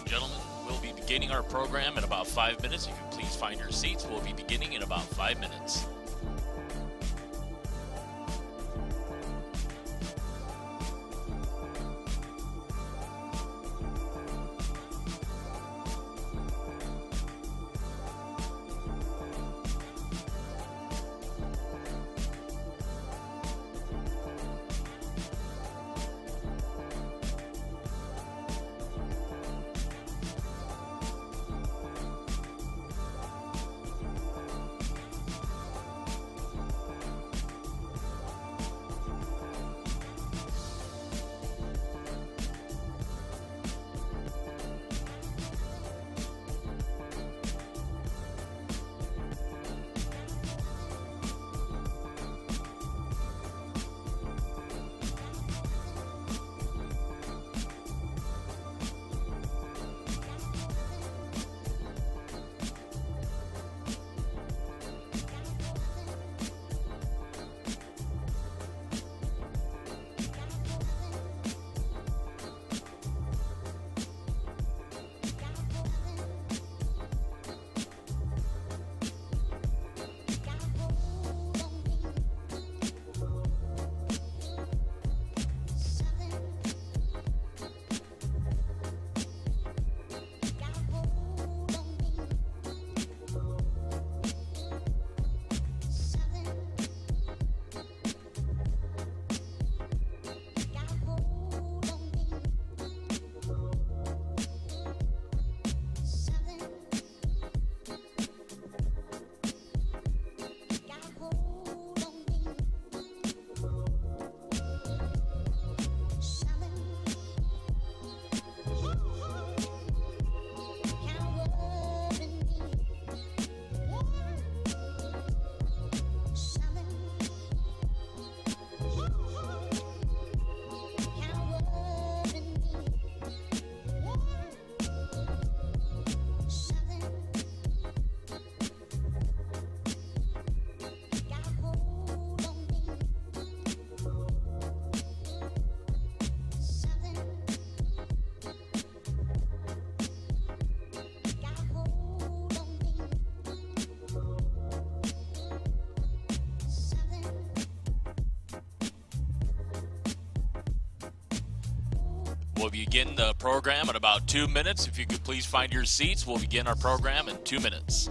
gentlemen, we'll be beginning our program in about 5 minutes. If you please find your seats, we'll be beginning in about 5 minutes. We'll begin the program in about 2 minutes. If you could please find your seats, we'll begin our program in 2 minutes.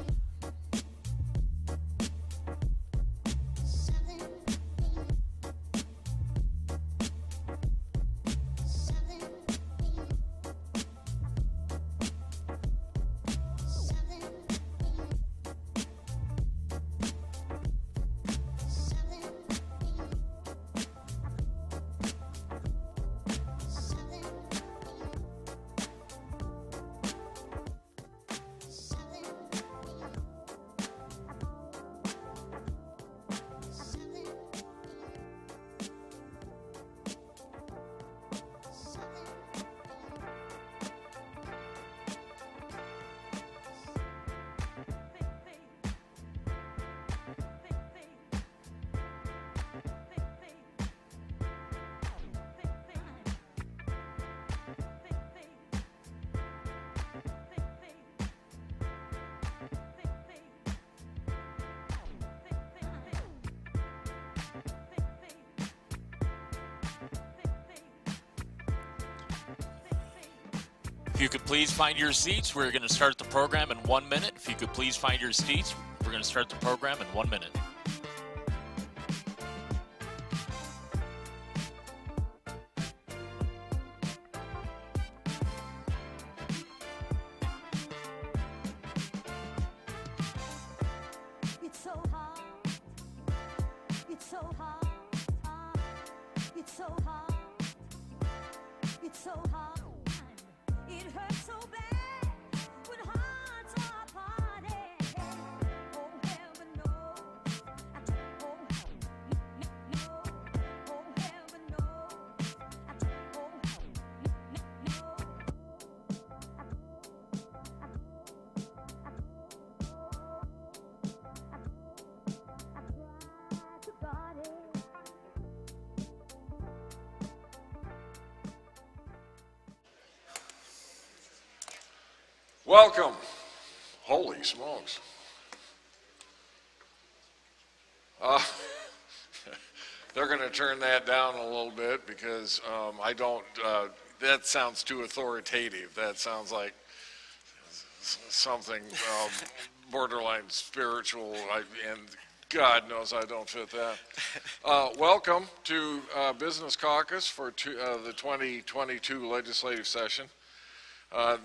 If you could please find your seats, we're going to start the program in 1 minute. If you could please find your seats, we're going to start the program in 1 minute. It's so hard. It's so hard. It's so hard. It's so hard. It hurts so bad when hearts are parted. Oh, heaven knows. Oh, no. Oh, heaven knows. Oh, no. Welcome. Holy smokes. They're going to turn that down a little bit because I don't, that sounds too authoritative. That sounds like something borderline spiritual, and God knows I don't fit that. Welcome to Business Caucus for the 2022 legislative session.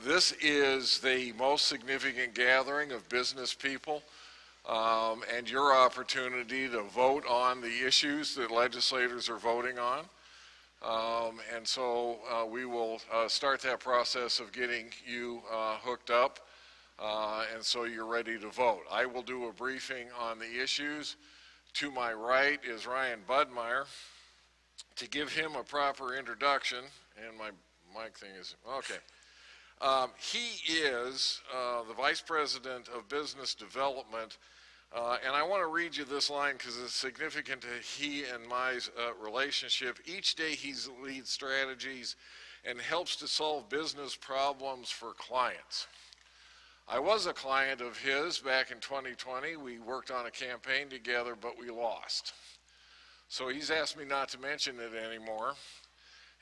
This is the most significant gathering of business people and your opportunity to vote on the issues that legislators are voting on. And so we will start that process of getting you hooked up and so you're ready to vote. I will do a briefing on the issues. To my right is Ryan Budmeyer. To give him a proper introduction, and my mic thing is, okay. He is the Vice President of Business Development, and I want to read you this line because it's significant to he and my relationship. Each day he leads strategies and helps to solve business problems for clients. I was a client of his back in 2020. We worked on a campaign together, but we lost. So he's asked me not to mention it anymore.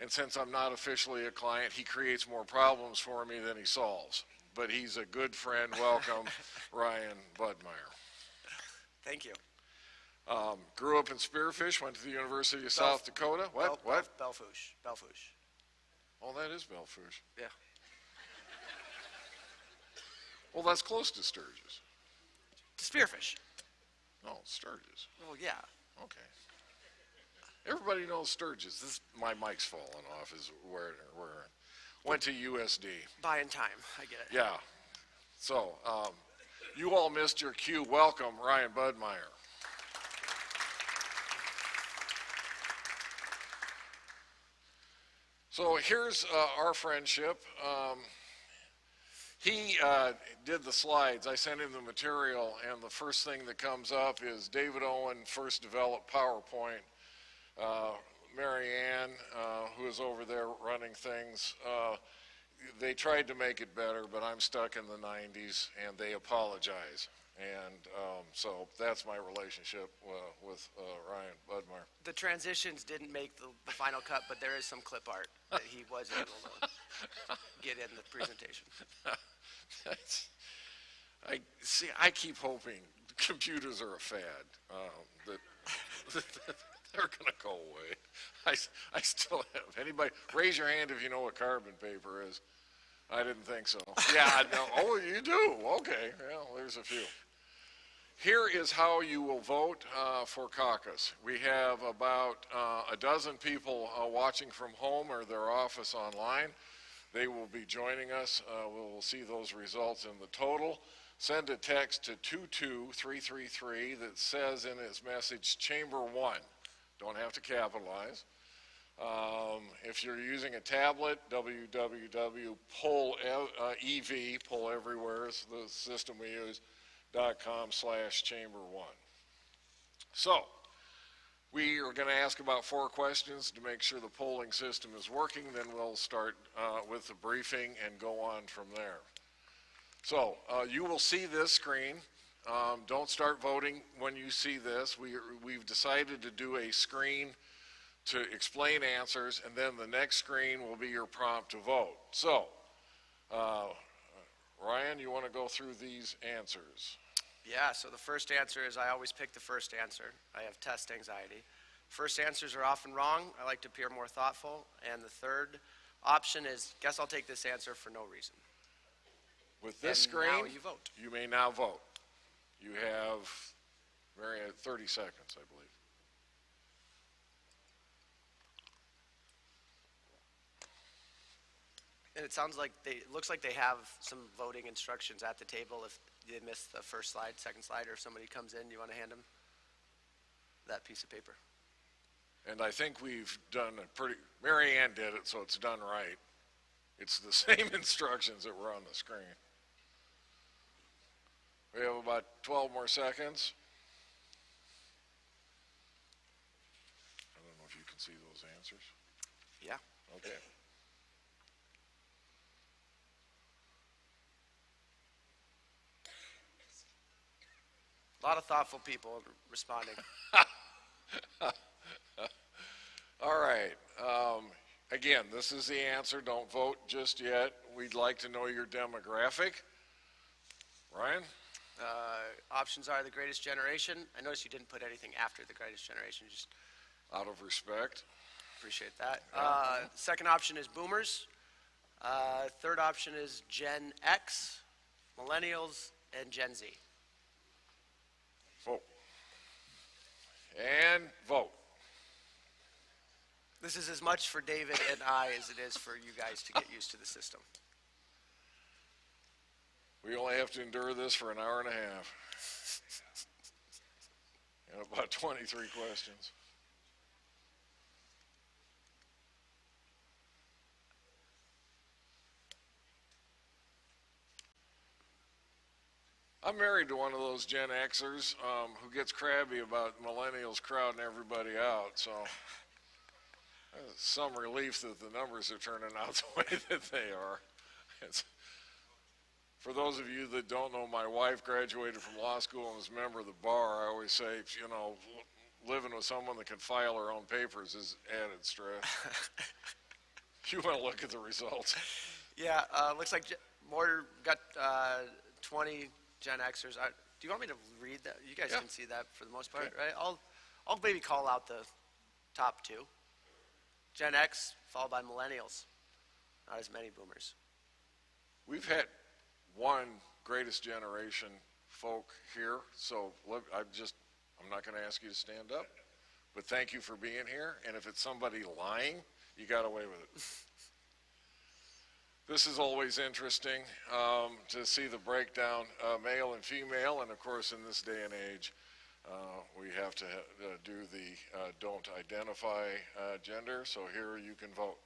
And since I'm not officially a client, he creates more problems for me than he solves. But he's a good friend. Welcome, Ryan Budmeyer. Thank you. Grew up in Spearfish, went to the University of South Dakota. What? Belfouche. Belfouche. Oh, that is Belfouche. Yeah. Well, that's close to Sturgis. Spearfish. No, Sturgis. Well, yeah. Okay. Everybody knows Sturgis. My mic's falling off. Is where went to USD. Buying time. I get it. Yeah. So you all missed your cue. Welcome, Ryan Budmeyer. So here's our friendship. He did the slides. I sent him the material, and the first thing that comes up is David Owen first developed PowerPoint. Mary Ann, who is over there running things, they tried to make it better, but I'm stuck in the 90s, and they apologize. And so that's my relationship with Ryan Budmeyer. The transitions didn't make the final cut, but there is some clip art that he was able to get in the presentation. I keep hoping computers are a fad, that they're going to go away. I still have. Anybody, raise your hand if you know what carbon paper is. I didn't think so. Yeah, no. Oh, you do? Okay. Well, there's a few. Here is how you will vote for caucus. We have about a dozen people watching from home or their office online. They will be joining us. We will see those results in the total. Send a text to 22333 that says in its message, Chamber 1. Don't have to capitalize. If you're using a tablet, www.pollev, poll everywhere is the system we use, .com/chamber1. So, we are going to ask about 4 questions to make sure the polling system is working. Then we'll start with the briefing and go on from there. So, you will see this screen. Don't start voting when you see this. We've decided to do a screen to explain answers, and then the next screen will be your prompt to vote. So, Ryan, you want to go through these answers? Yeah, so the first answer is I always pick the first answer. I have test anxiety. First answers are often wrong. I like to appear more thoughtful. And the third option is, guess I'll take this answer for no reason. With this And screen, now you vote. You may now vote. You have 30 seconds, I believe. And it sounds like it looks like they have some voting instructions at the table if they miss the first slide, second slide, or if somebody comes in, you want to hand them that piece of paper. And I think we've done a Mary Ann did it, so it's done right. It's the same instructions that were on the screen. We have about 12 more seconds. I don't know if you can see those answers. Yeah. Okay. A lot of thoughtful people responding. All right. Again, this is the answer. Don't vote just yet. We'd like to know your demographic. Ryan? Options are the greatest generation. I noticed you didn't put anything after the greatest generation. Just Out of respect. appreciate that. Second option is boomers. Third option is Gen X, millennials, and Gen Z. Vote. And vote. This is as much for David and I as it is for you guys to get used to the system. We only have to endure this for an hour and a half. And about 23 questions. I'm married to one of those Gen Xers who gets crabby about millennials crowding everybody out, so there's some relief that the numbers are turning out the way that they are. For those of you that don't know, my wife graduated from law school and was a member of the bar. I always say, you know, living with someone that can file her own papers is added stress. You want to look at the results. Yeah, looks like more got 20 Gen Xers. Do you want me to read that? You guys can see that for the most part, right? I'll maybe call out the top two. Gen X, followed by millennials. Not as many boomers. We've had one greatest generation folk here, so I'm not going to ask you to stand up, but thank you for being here, and if it's somebody lying, you got away with it. This is always interesting to see the breakdown, male and female, and of course in this day and age, we have to do the don't identify gender, so here you can vote.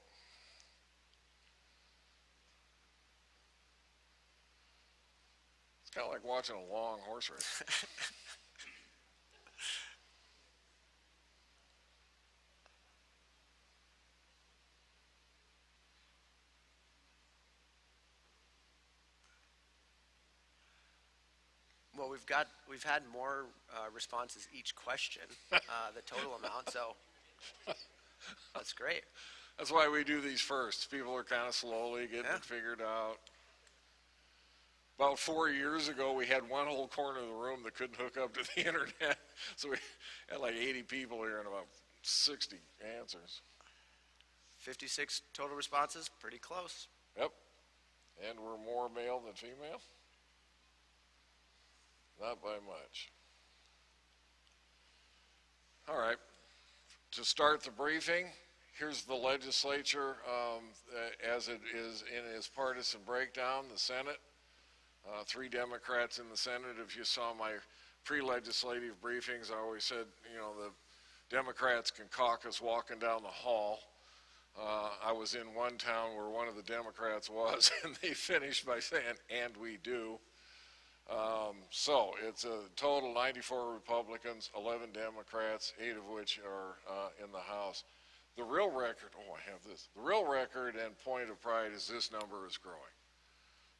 It's kind of like watching a long horse race. Well, we've had more responses each question, the total amount, so that's great. That's why we do these first. People are kind of slowly getting it figured out. About 4 years ago, we had one whole corner of the room that couldn't hook up to the internet, so we had like 80 people here and about 60 answers. 56 total responses, pretty close. Yep. And we're more male than female? Not by much. All right. To start the briefing, here's the legislature as it is in its partisan breakdown. The Senate, 3 Democrats in the Senate. If you saw my pre-legislative briefings, I always said, you know, the Democrats can caucus walking down the hall. I was in one town where one of the Democrats was, and they finished by saying, "And we do." So it's a total 94 Republicans, 11 Democrats, 8 of which are in the House. The real record, I have this. The real record and point of pride is this number is growing.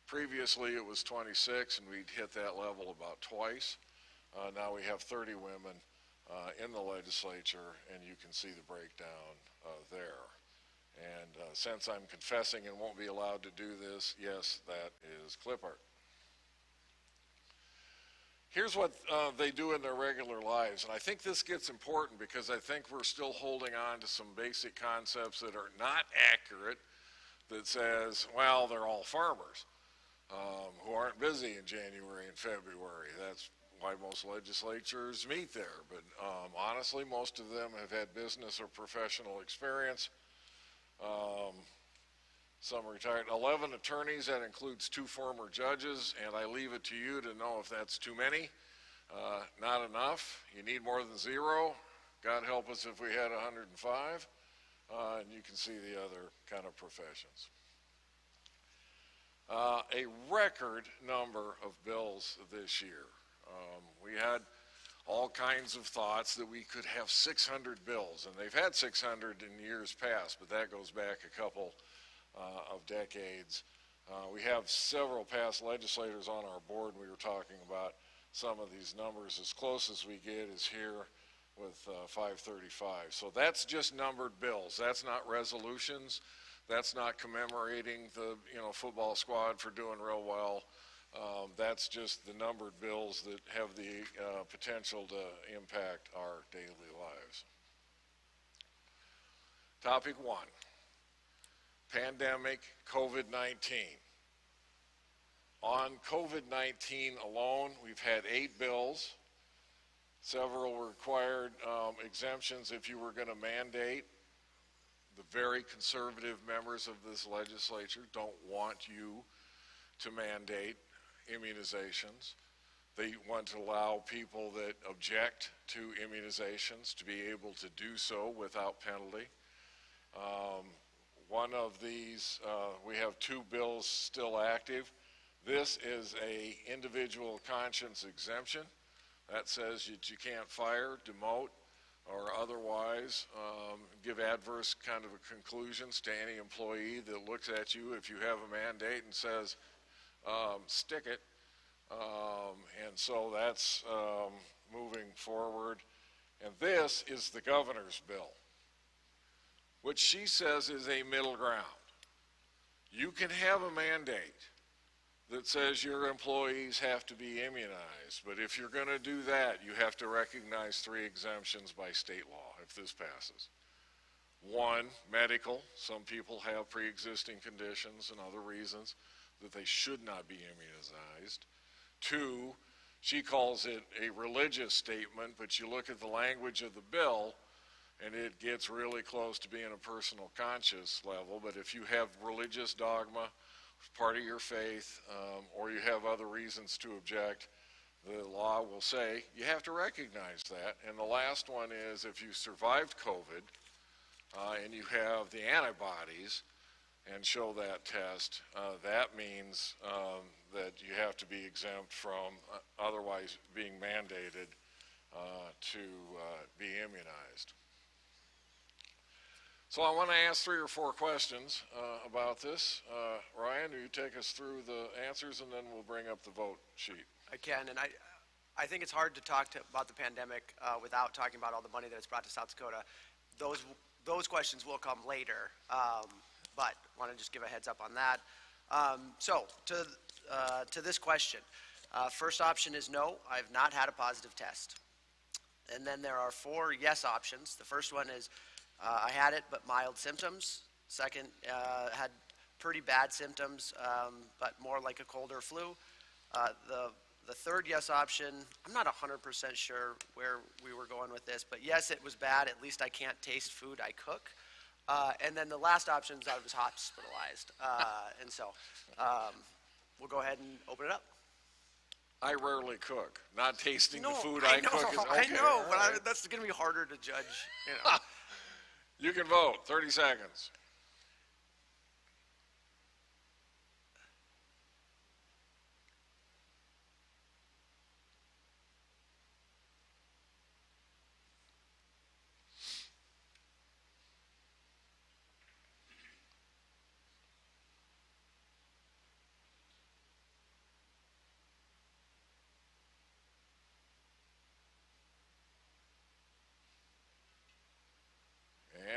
Previously it was 26 and we'd hit that level about twice. Now we have 30 women in the legislature and you can see the breakdown there. And since I'm confessing and won't be allowed to do this, yes, that is clip art. Here's what they do in their regular lives, and I think this gets important because I think we're still holding on to some basic concepts that are not accurate, that says, well, they're all farmers who aren't busy in January and February. That's why most legislatures meet there, but honestly, most of them have had business or professional experience. Some retired, 11 attorneys, that includes 2 former judges, and I leave it to you to know if that's too many, not enough. You need more than 0. God help us if we had 105, and you can see the other kind of professions. A record number of bills this year. We had all kinds of thoughts that we could have 600 bills, and they've had 600 in years past, but that goes back a couple of decades. We have several past legislators on our board we were talking about. some of these numbers. As close as we get is here with 535. So that's just numbered bills. That's not resolutions. That's not commemorating the football squad for doing real well. That's just the numbered bills that have the potential to impact our daily lives. Topic 1, pandemic, COVID-19. On COVID-19 alone, we've had 8 bills. Several required exemptions if you were going to mandate. The very conservative members of this legislature don't want you to mandate immunizations. They want to allow people that object to immunizations to be able to do so without penalty. One of these, we have 2 bills still active. This is a individual conscience exemption. That says that you can't fire, demote, or otherwise give adverse kind of conclusions to any employee that looks at you if you have a mandate and says, stick it. And so that's moving forward. And this is the governor's bill, which she says is a middle ground. You can have a mandate that says your employees have to be immunized, but if you're going to do that, you have to recognize 3 exemptions by state law if this passes. 1, medical. Some people have pre-existing conditions and other reasons that they should not be immunized. 2, she calls it a religious statement, but you look at the language of the bill and it gets really close to being a personal conscience level. But if you have religious dogma, part of your faith, or you have other reasons to object, the law will say you have to recognize that. And the last one is if you survived COVID and you have the antibodies and show that test, that means that you have to be exempt from otherwise being mandated to be immunized. So I want to ask 3 or 4 questions about this. Ryan, will you take us through the answers, and then we'll bring up the vote sheet. I can, and I think it's hard to talk about the pandemic without talking about all the money that it's brought to South Dakota. Those questions will come later, but I want to just give a heads up on that. So to this question, first option is no, I've not had a positive test. And then there are 4 yes options. The first one is I had it, but mild symptoms. Second, had pretty bad symptoms, but more like a cold or flu. The third yes option, I'm not 100% sure where we were going with this, but yes, it was bad. At least I can't taste food I cook. And then the last option is I was hospitalized. And so we'll go ahead and open it up. I rarely cook. Not tasting the food I cook is okay. I know, but that's going to be harder to judge. You can vote. 30 seconds.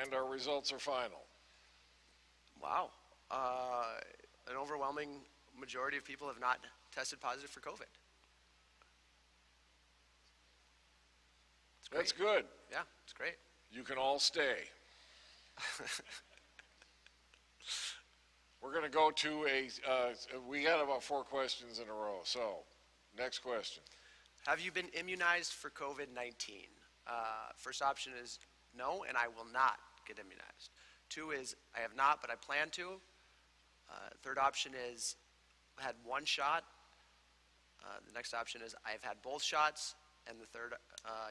And our results are final. Wow. An overwhelming majority of people have not tested positive for COVID. That's good. Yeah, it's great. You can all stay. We're going to go to we got about 4 questions in a row. So, next question. Have you been immunized for COVID-19? First option is no, and I will not get immunized. 2 is I have not, but I plan to. Third option is I had 1 shot. The next option is I've had both shots. And the third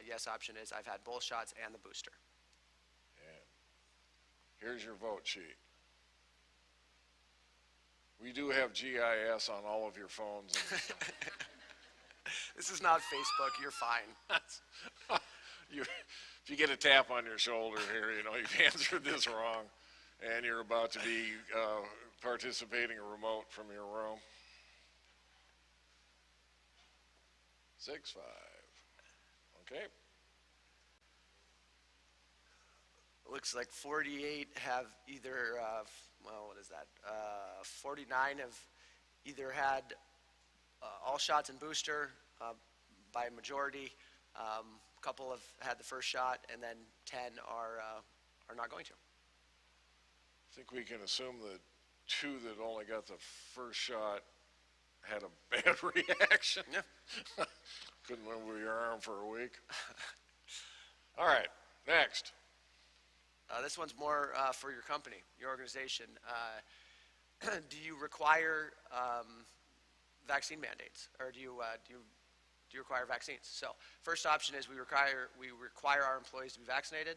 yes option is I've had both shots and the booster. And here's your vote sheet. We do have GIS on all of your phones. This is not Facebook. You're fine. If you get a tap on your shoulder here, you've answered this wrong, and you're about to be participating remote from your room. 6-5. Okay. Looks like 48 have either, well, what is that? 49 have either had all shots and booster by majority. A couple have had the first shot, and then 10 are not going to. I think we can assume that 2 that only got the first shot had a bad reaction. Yeah. Couldn't move your arm for a week. All right, next. This one's more for your company, your organization. Do you require vaccine mandates, or do you require vaccines? So, first option is we require our employees to be vaccinated.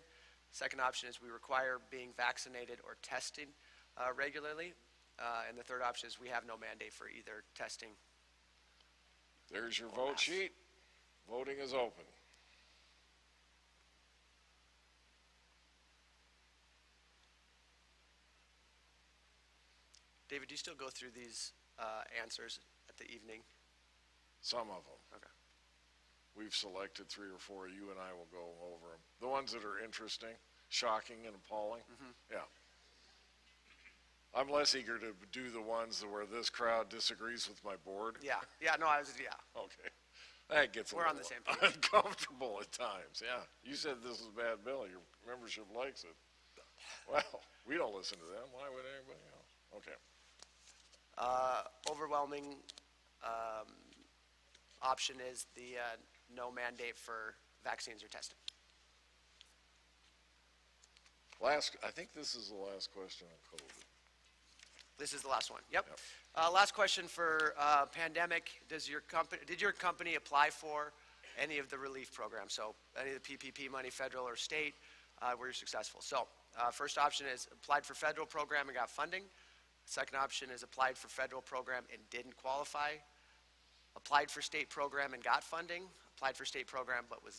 Second option is we require being vaccinated or testing regularly. And the third option is we have no mandate for either testing. There's your vote sheet. Voting is open. David, do you still go through these answers at the evening? Some of them. Okay. We've selected 3 or 4. You and I will go over them. The ones that are interesting, shocking, and appalling. Yeah. I'm less eager to do the ones where this crowd disagrees with my board. Yeah. No, yeah. Okay. That gets We're on the same page. uncomfortable at times, yeah. You said this is a bad bill. Your membership likes it. Well, we don't listen to them. Why would anybody else? Okay. Overwhelming option is the no mandate for vaccines or testing. I think this is the last question on COVID. This is the last one. Yep. Last question for pandemic. Did your company apply for any of the relief programs? So any of the PPP money, federal or state, were you successful? So first option is applied for federal program and got funding. Second option is applied for federal program and didn't qualify. Applied for state program and got funding. Applied for state program but were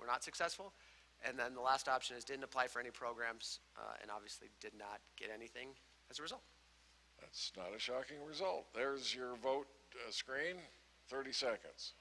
not successful. And then the last option is didn't apply for any programs and obviously did not get anything as a result. That's not a shocking result. There's your vote screen. 30 seconds.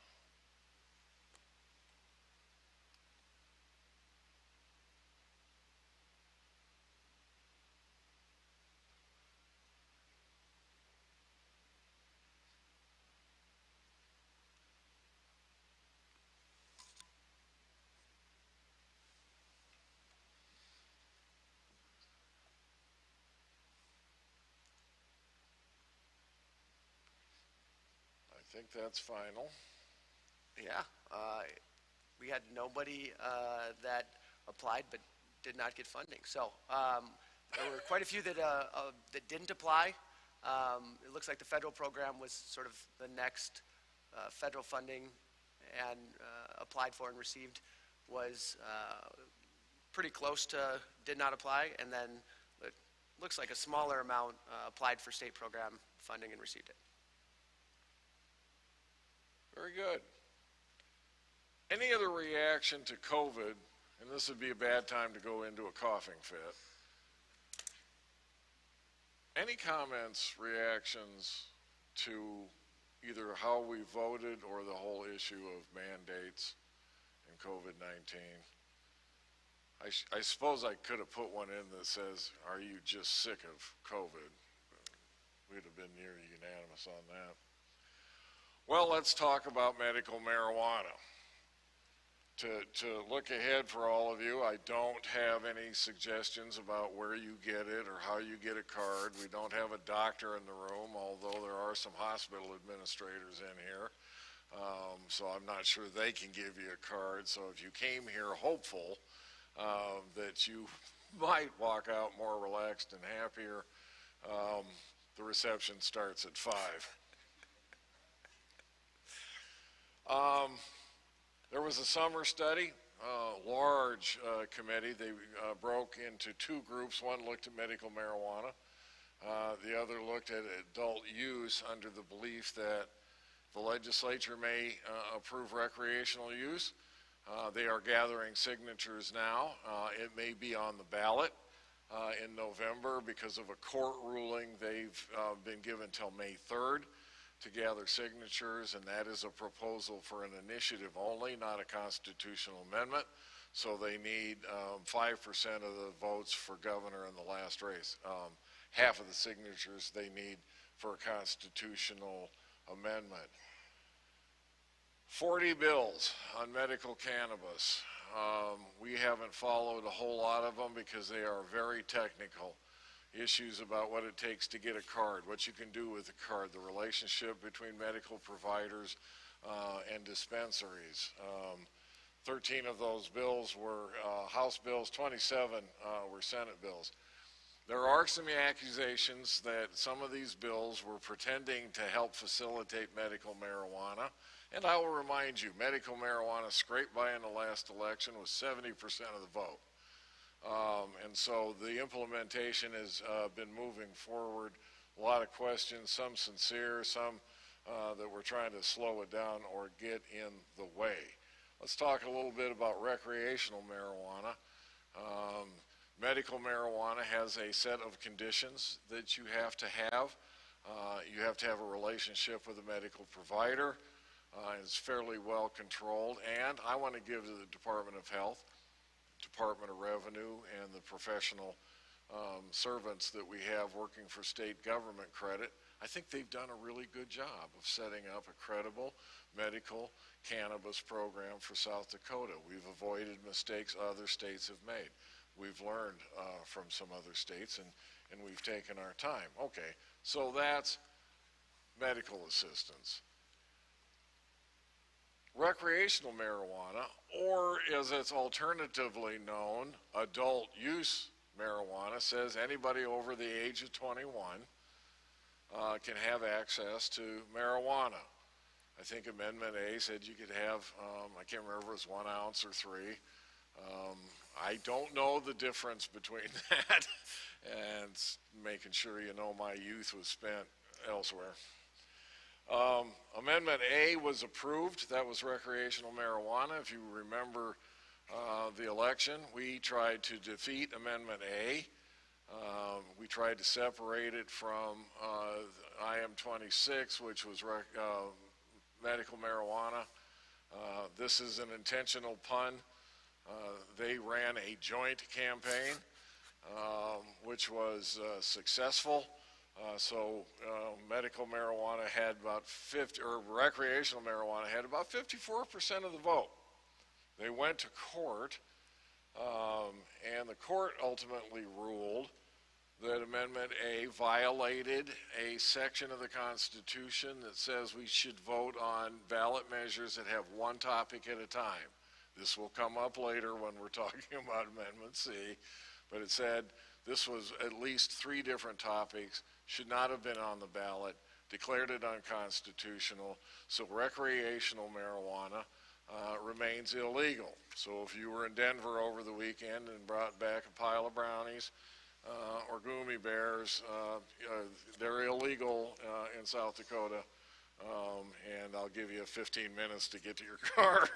I think that's final. Yeah, we had nobody that applied but did not get funding. So there were quite a few that didn't apply. It looks like the federal program was sort of the next federal funding and applied for and received was pretty close to did not apply, and then it looks like a smaller amount applied for state program funding and received it. Very good. Any other reaction to COVID, and this would be a bad time to go into a coughing fit. Any comments, reactions to either how we voted or the whole issue of mandates and COVID-19? I suppose I could have put one in that says, are you just sick of COVID? We'd have been near unanimous on that. Well, let's talk about medical marijuana. To look ahead for all of you, I don't have any suggestions about where you get it or how you get a card. We don't have a doctor in the room, although there are some hospital administrators in here. So I'm not sure they can give you a card. So if you came here hopeful that you might walk out more relaxed and happier, the reception starts at 5. There was a summer study, large committee. They broke into 2 groups. One looked at medical marijuana. The other looked at adult use under the belief that the legislature may approve recreational use. They are gathering signatures now. It may be on the ballot in November because of a court ruling. They've been given till May 3rd to gather signatures, and that is a proposal for an initiative only, not a constitutional amendment. So they need 5% of the votes for governor in the last race. Half of the signatures they need for a constitutional amendment. 40 bills on medical cannabis. We haven't followed a whole lot of them because they are very technical. Issues about what it takes to get a card, what you can do with a card, the relationship between medical providers and dispensaries. 13 of those bills were House bills, 27 were Senate bills. There are some accusations that some of these bills were pretending to help facilitate medical marijuana. And I will remind you, medical marijuana scraped by in the last election was 70% of the vote. And so the implementation has been moving forward. A lot of questions, some sincere, some that we're trying to slow it down or get in the way. Let's talk a little bit about recreational marijuana. Medical marijuana has a set of conditions that you have to have. You have to have a relationship with a medical provider. It's fairly well controlled. And I want to give to the Department of Health, Department of Revenue, and the professional servants that we have working for state government credit. I think they've done a really good job of setting up a credible medical cannabis program for South Dakota. We've avoided mistakes other states have made. We've learned from some other states, and we've taken our time. Okay, so that's medical assistance. Recreational marijuana, or as it's alternatively known, adult use marijuana, says anybody over the age of 21 can have access to marijuana. I think Amendment A said you could have, I can't remember if it was 1 ounce or 3. I don't know the difference between that and making sure you know my youth was spent elsewhere. Amendment A was approved. That was recreational marijuana. If you remember the election, we tried to defeat Amendment A. We tried to separate it from IM26, which was medical marijuana. This is an intentional pun. They ran a joint campaign, which was successful. So medical marijuana had about 50, or recreational marijuana had about 54% of the vote. They went to court, and the court ultimately ruled that Amendment A violated a section of the Constitution that says we should vote on ballot measures that have one topic at a time. This will come up later when we're talking about Amendment C, but it said this was at least 3 different topics, should not have been on the ballot, declared it unconstitutional, so recreational marijuana remains illegal. So if you were in Denver over the weekend and brought back a pile of brownies or gummy bears, they're illegal in South Dakota, and I'll give you 15 minutes to get to your car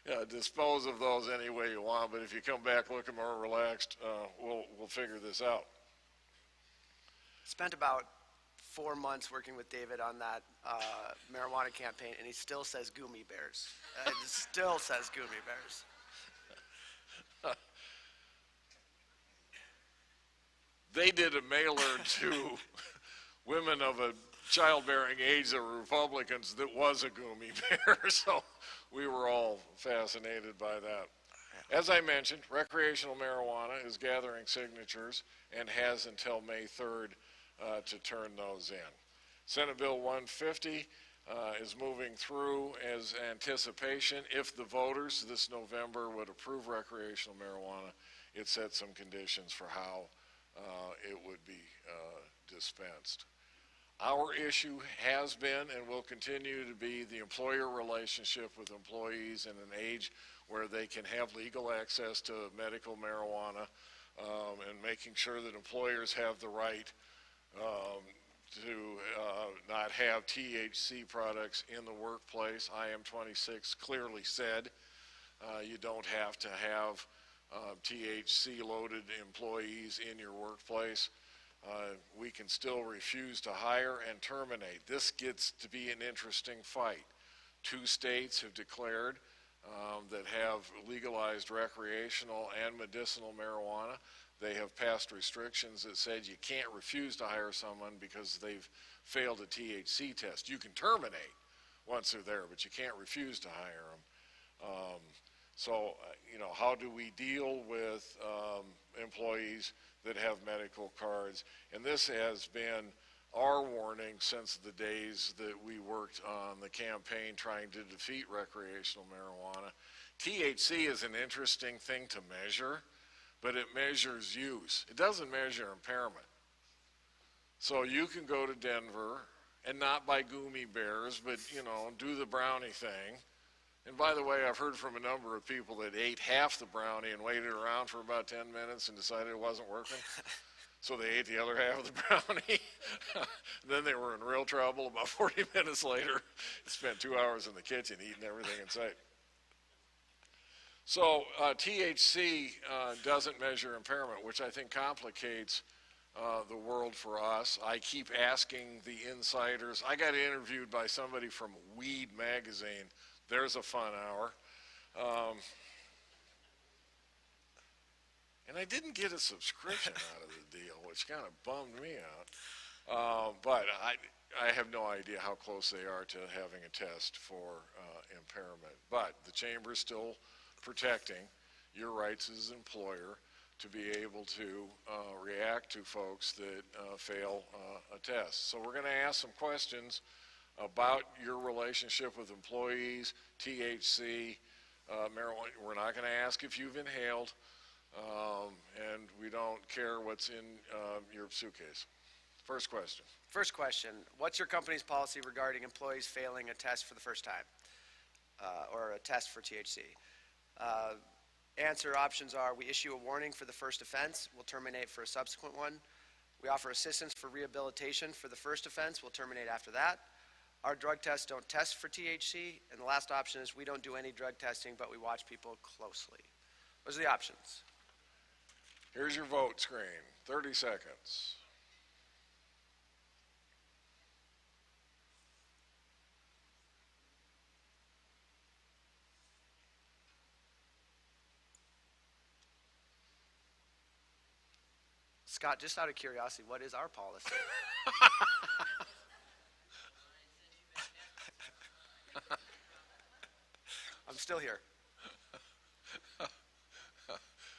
and dispose of those any way you want, but if you come back looking more relaxed, we'll figure this out. Spent about 4 months working with David on that marijuana campaign, and he still says gummy bears. It still says gummy bears. They did a mailer to women of a childbearing age that were Republicans that was a gummy bear, so we were all fascinated by that. As I mentioned, recreational marijuana is gathering signatures and has until May 3rd to turn those in. Senate Bill 150 is moving through as anticipation. If the voters this November would approve recreational marijuana, it sets some conditions for how it would be dispensed. Our issue has been and will continue to be the employer relationship with employees in an age where they can have legal access to medical marijuana, and making sure that employers have the right to not have THC products in the workplace. IM26 clearly said you don't have to have THC-loaded employees in your workplace. we can still refuse to hire and terminate. This gets to be an interesting fight. 2 states have declared that have legalized recreational and medicinal marijuana. They have passed restrictions that said you can't refuse to hire someone because they've failed a THC test. You can terminate once they're there, but you can't refuse to hire them. You know, how do we deal with employees that have medical cards? And this has been our warning since the days that we worked on the campaign trying to defeat recreational marijuana. THC is an interesting thing to measure, but it measures use. It doesn't measure impairment. So you can go to Denver and not buy gummy bears, but, you know, do the brownie thing. And by the way, I've heard from a number of people that ate half the brownie and waited around for about 10 minutes and decided it wasn't working. So they ate the other half of the brownie. Then they were in real trouble. About 40 minutes later, spent 2 hours in the kitchen eating everything in sight. So THC doesn't measure impairment, which I think complicates the world for us. I keep asking the insiders. I got interviewed by somebody from Weed magazine. There's a fun hour. And I didn't get a subscription out of the deal, which kind of bummed me out. But I have no idea how close they are to having a test for impairment. But the chamber is still protecting your rights as an employer to be able to react to folks that fail a test. So we're going to ask some questions about your relationship with employees, THC, marijuana. We're not going to ask if you've inhaled, and we don't care what's in your suitcase. First question. First question, what's your company's policy regarding employees failing a test for the first time, or a test for THC? Answer options are: we issue a warning for the first offense, we'll terminate for a subsequent one. We offer assistance for rehabilitation for the first offense, we'll terminate after that. Our drug tests don't test for THC. And the last option is we don't do any drug testing, but we watch people closely. Those are the options. Here's your vote screen. 30 seconds. Scott, just out of curiosity, what is our policy? I'm still here.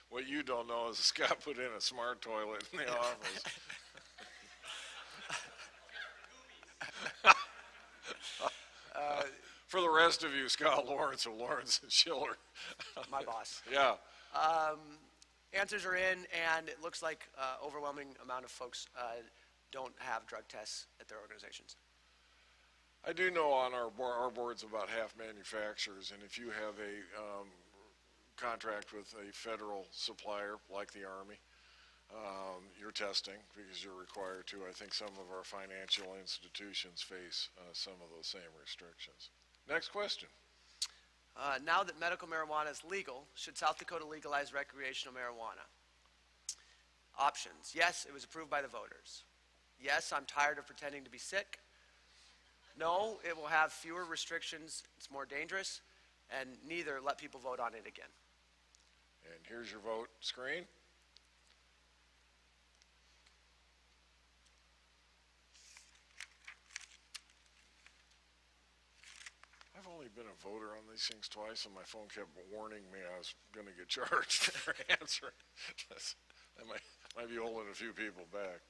What you don't know is Scott put in a smart toilet in the office. For the rest of you, Scott Lawrence of Lawrence and Schiller. My boss. Yeah. Answers are in, and it looks like overwhelming amount of folks don't have drug tests at their organizations. I do know on our board's about half manufacturers, and if you have a contract with a federal supplier like the Army, you're testing because you're required to. I think some of our financial institutions face some of those same restrictions. Next question. Now that medical marijuana is legal, should South Dakota legalize recreational marijuana? Options: yes, it was approved by the voters. Yes, I'm tired of pretending to be sick. No, it will have fewer restrictions, it's more dangerous, and neither, let people vote on it again. And here's your vote screen. I've only been a voter on these things twice, and my phone kept warning me I was going to get charged for answering. I might be holding a few people back.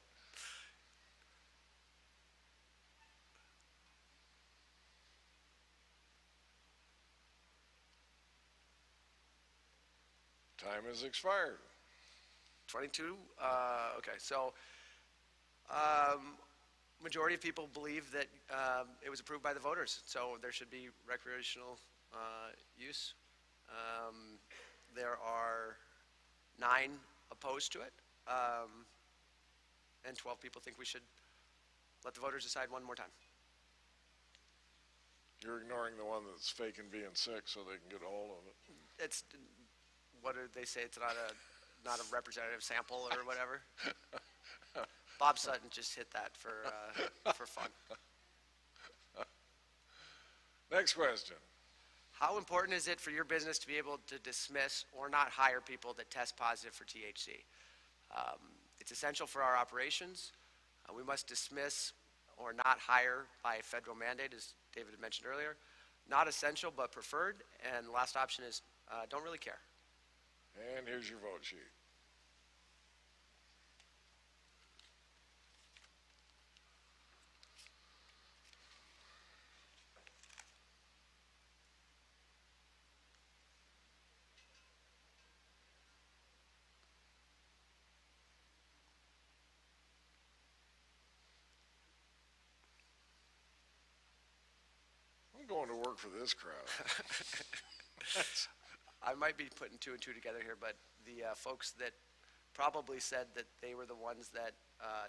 Time has expired. 22? Okay, so majority of people believe that it was approved by the voters, so there should be recreational use. There are 9 opposed to it, and 12 people think we should let the voters decide one more time. You're ignoring the one that's faking being sick so they can get a hold of it. It's, what do they say, it's not a representative sample or whatever? Bob Sutton just hit that for fun. Next question. How important is it for your business to be able to dismiss or not hire people that test positive for THC? It's essential for our operations. We must dismiss or not hire by federal mandate, as David had mentioned earlier. Not essential, but preferred. And the last option is don't really care. And here's your vote sheet. I'm going to work for this crowd. I might be putting two and two together here, but the folks that probably said that they were the ones that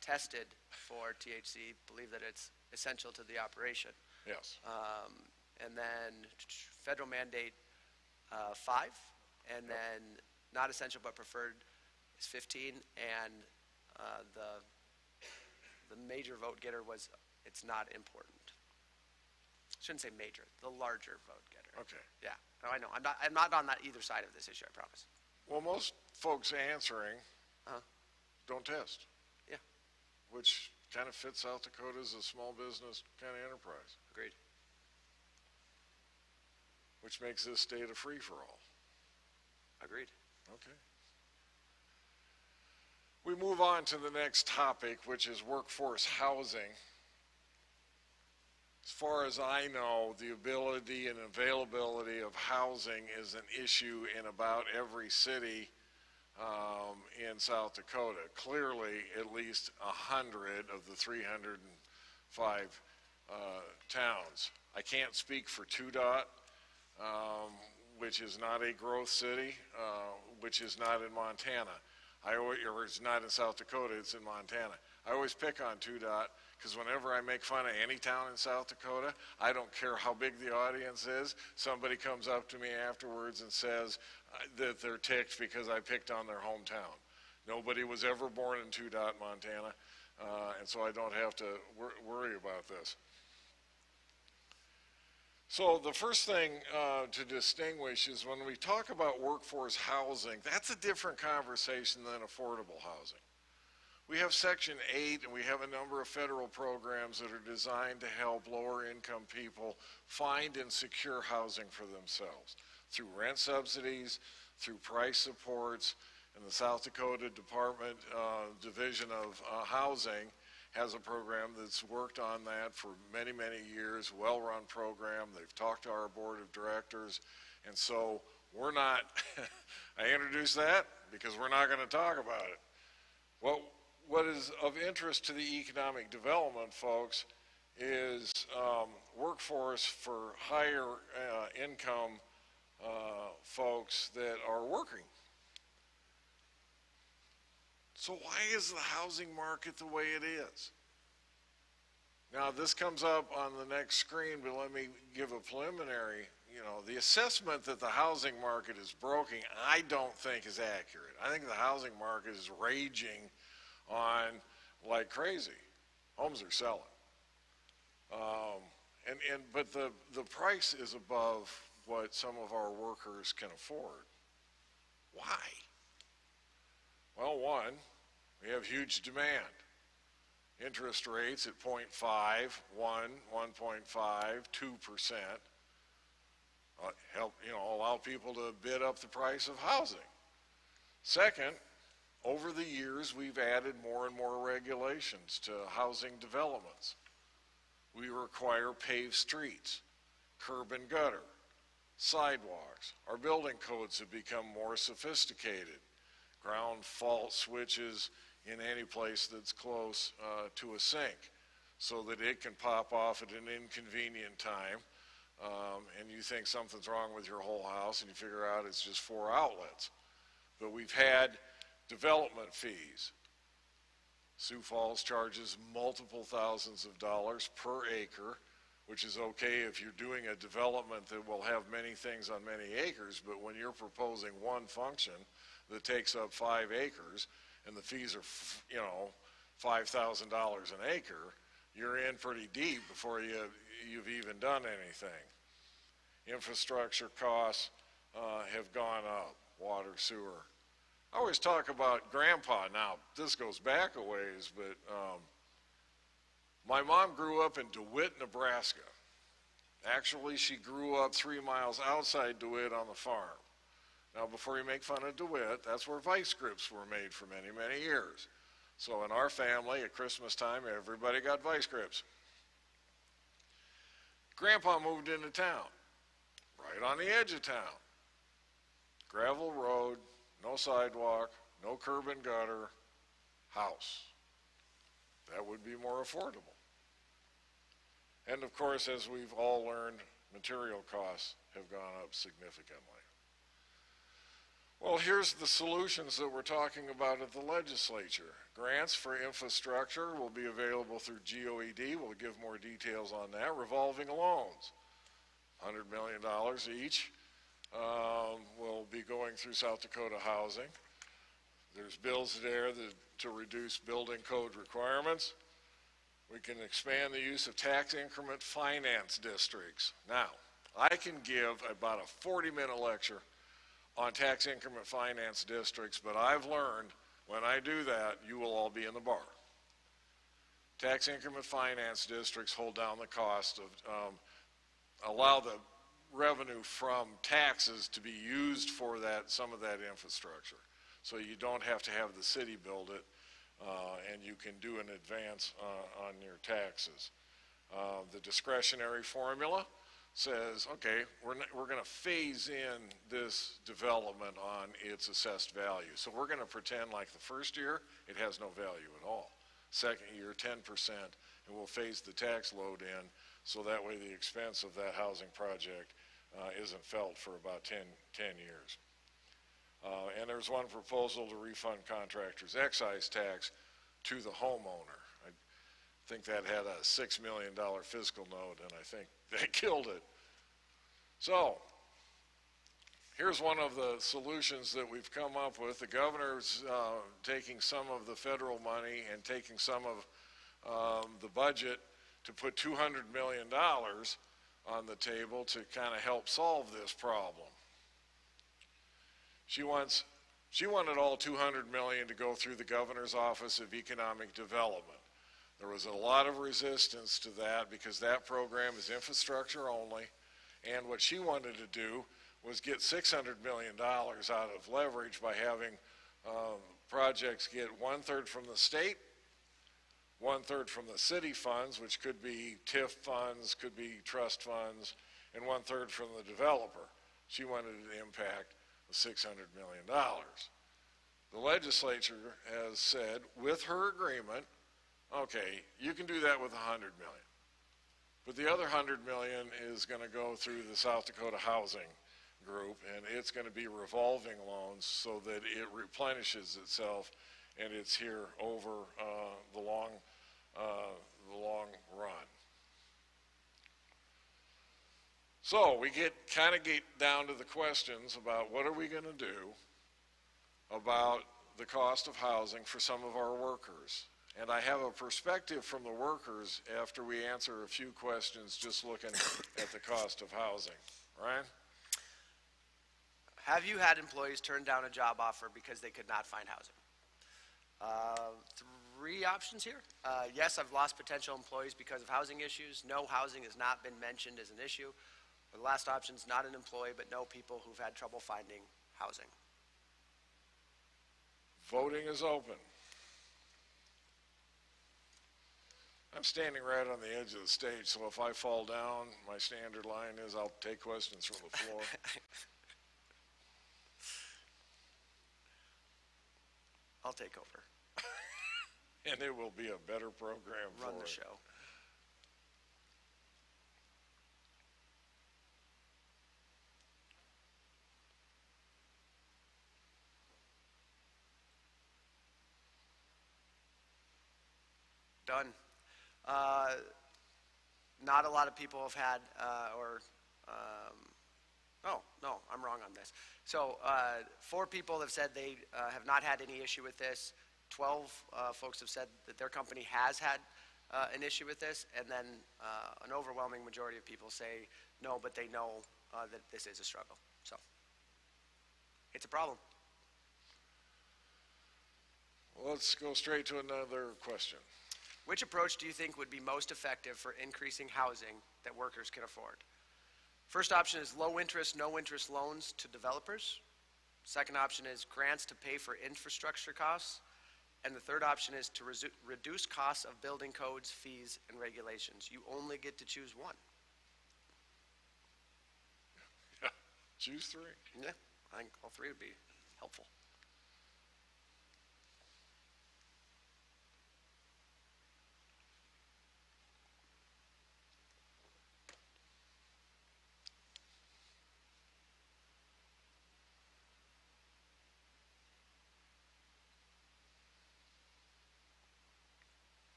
tested for THC believe that it's essential to the operation. Yes. And then federal mandate 5, and then not essential but preferred is 15, and the major vote getter was it's not important. Shouldn't say major, the larger vote getter. Okay. Yeah, no, I know. I'm not on that either side of this issue, I promise. Well, most folks answering don't test. Yeah, Which kind of fits South Dakota as a small business kind of enterprise, agreed. which makes this state a free-for-all. Agreed. Okay. We move on to the next topic, which is workforce housing. As far as I know, the ability and availability of housing is an issue in about every city in South Dakota. Clearly, at least 100 of the 305 towns. I can't speak for TDOT, which is not a growth city, which is not in Montana. Or it's not in South Dakota, it's in Montana. I always pick on TDOT because whenever I make fun of any town in South Dakota, I don't care how big the audience is, somebody comes up to me afterwards and says that they're ticked because I picked on their hometown. Nobody was ever born in TDOT, Montana, and so I don't have to worry about this. So the first thing to distinguish is when we talk about workforce housing, that's a different conversation than affordable housing. We have Section 8 and we have a number of federal programs that are designed to help lower income people find and secure housing for themselves through rent subsidies, through price supports, and the South Dakota Department Division of Housing has a program that's worked on that for many, many years, well-run program. They've talked to our board of directors, and so we're not, I introduced that because we're not going to talk about it. What is of interest to the economic development folks is workforce for higher income folks that are working. So why is the housing market the way it is? Now this comes up on the next screen, but let me give a preliminary. The assessment that the housing market is broken, I don't think is accurate. I think the housing market is raging on like crazy. Homes are selling. But the price is above what some of our workers can afford. Why? Well, one, we have huge demand. Interest rates at 0.5, 1, 1.5, 2%. Help, allow people to bid up the price of housing. Second, over the years, we've added more and more regulations to housing developments. We require paved streets, curb and gutter, sidewalks. Our building codes have become more sophisticated. Ground fault switches in any place that's close to a sink so that it can pop off at an inconvenient time and you think something's wrong with your whole house and you figure out it's just 4 outlets. But we've had development fees. Sioux Falls charges multiple thousands of dollars per acre, which is okay if you're doing a development that will have many things on many acres, but when you're proposing one function that takes up 5 acres and the fees are, $5,000 an acre, you're in pretty deep before you've even done anything. Infrastructure costs have gone up, water, sewer. I always talk about Grandpa. Now, this goes back a ways, but my mom grew up in DeWitt, Nebraska. Actually, she grew up 3 miles outside DeWitt on the farm. Now, before you make fun of DeWitt, that's where vice grips were made for many, many years. So in our family, at Christmas time, everybody got vice grips. Grandpa moved into town, right on the edge of town. Gravel road, no sidewalk, no curb and gutter, house. That would be more affordable. And of course, as we've all learned, material costs have gone up significantly. Well, here's the solutions that we're talking about at the legislature. Grants for infrastructure will be available through GOED. We'll give more details on that. Revolving loans, $100 million each, will be going through South Dakota Housing. There's bills there to reduce building code requirements. We can expand the use of tax increment finance districts. Now, I can give about a 40-minute lecture on tax increment finance districts, but I've learned when I do that, you will all be in the bar. Tax increment finance districts hold down the cost of, allow the revenue from taxes to be used for some of that infrastructure. So you don't have to have the city build it, and you can do an advance on your taxes. The discretionary formula says, okay, we're going to phase in this development on its assessed value. So we're going to pretend like the first year it has no value at all. Second year, 10%, and we'll phase the tax load in so that way the expense of that housing project isn't felt for about 10 years. And there's one proposal to refund contractors' excise tax to the homeowner. I think that had a $6 million fiscal note, and I think they killed it. So, here's one of the solutions that we've come up with. The governor's taking some of the federal money and taking some of the budget to put $200 million on the table to kind of help solve this problem. She wanted all $200 million to go through the Governor's Office of Economic Development. There was a lot of resistance to that because that program is infrastructure only, and what she wanted to do was get $600 million out of leverage by having projects get 1/3 from the state, 1/3 from the city funds, which could be TIF funds, could be trust funds, and 1/3 from the developer. She wanted to impact $600 million. The legislature has said, with her agreement, okay, you can do that with $100 million. But the other $100 million is going to go through the South Dakota Housing Group, and it's going to be revolving loans so that it replenishes itself, and it's here over the long run. So we get down to the questions about what are we going to do about the cost of housing for some of our workers. And I have a perspective from the workers after we answer a few questions just looking at the cost of housing. Ryan? Have you had employees turn down a job offer because they could not find housing? 3 options here. Yes, I've lost potential employees because of housing issues. No, housing has not been mentioned as an issue. The last option is not an employee, but no people who've had trouble finding housing. Voting is open. I'm standing right on the edge of the stage, so if I fall down, my standard line is I'll take questions from the floor. I'll take over. And it will be a better program for Run the it. show. Done. Not a lot of people have had, no, I'm wrong on this. So 4 people have said they have not had any issue with this. 12 folks have said that their company has had an issue with this, and then an overwhelming majority of people say no, but they know that this is a struggle. So it's a problem. Let's go straight to another question. Which approach do you think would be most effective for increasing housing that workers can afford? First option is low interest, no interest loans to developers. Second option is grants to pay for infrastructure costs. And the third option is to reduce costs of building codes, fees, and regulations. You only get to choose one. Yeah, choose three. Yeah, I think all three would be helpful.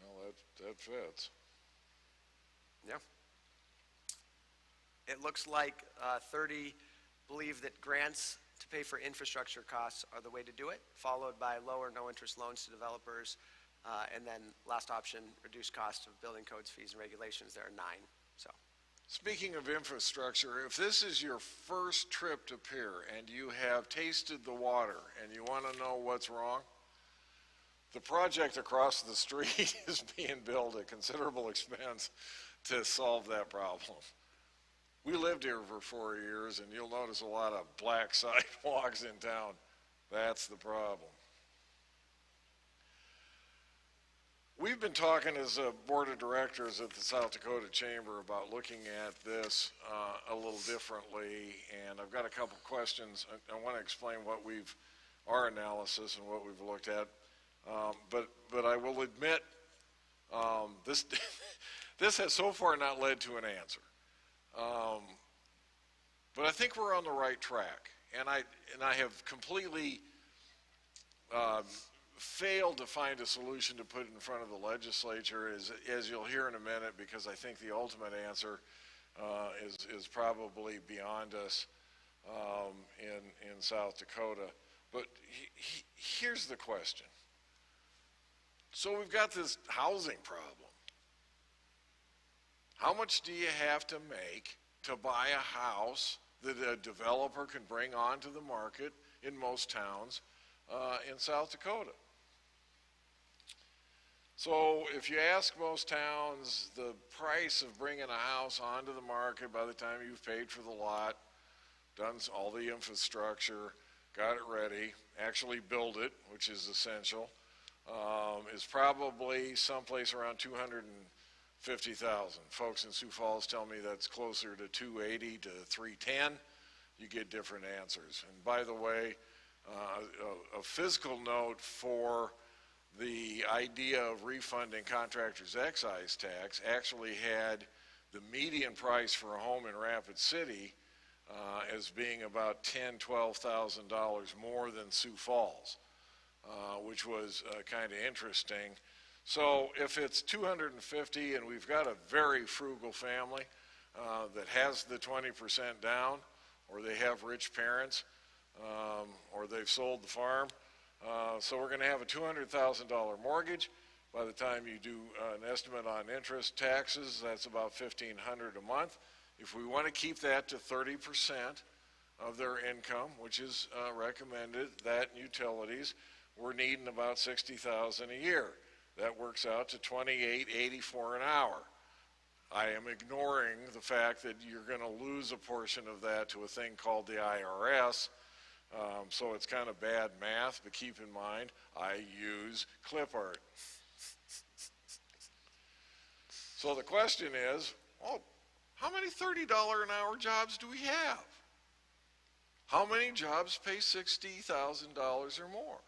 Well, that fits. Yeah. It looks like 30 believe that grants to pay for infrastructure costs are the way to do it, followed by lower no-interest loans to developers, and then last option, reduce costs of building codes, fees, and regulations. There are 9. So, Speaking of infrastructure, if this is your first trip to Pierre and you have tasted the water and you want to know what's wrong, the project across the street is being built at considerable expense to solve that problem. We lived here for 4 years, and you'll notice a lot of black sidewalks in town. That's the problem. We've been talking as a board of directors at the South Dakota Chamber about looking at this a little differently, and I've got a couple questions. I want to explain our analysis and what we've looked at, but I will admit this this has so far not led to an answer. But I think we're on the right track, and I have completely failed to find a solution to put in front of the legislature, as you'll hear in a minute, because I think the ultimate answer is probably beyond us in South Dakota. But here's the question. So we've got this housing problem. How much do you have to make to buy a house that a developer can bring onto the market in most towns in South Dakota? So if you ask most towns the price of bringing a house onto the market by the time you've paid for the lot, done all the infrastructure, got it ready, actually build it, which is essential, is probably someplace around 250,000. Folks in Sioux Falls tell me that's closer to 280 to 310. You get different answers. And by the way, a physical note for the idea of refunding contractors' excise tax actually had the median price for a home in Rapid City as being about $10,000, $12,000 more than Sioux Falls, which was kind of interesting. So if it's 250 and we've got a very frugal family that has the 20% down, or they have rich parents, or they've sold the farm, so we're going to have a $200,000 mortgage. By the time you do an estimate on interest, taxes, that's about $1,500 a month. If we want to keep that to 30% of their income, which is recommended, that and utilities, we're needing about $60,000 a year. That works out to $28.84 an hour. I am ignoring the fact that you're going to lose a portion of that to a thing called the IRS. So it's kind of bad math, but keep in mind, I use clip art. So the question is, well, how many $30 an hour jobs do we have? How many jobs pay $60,000 or more?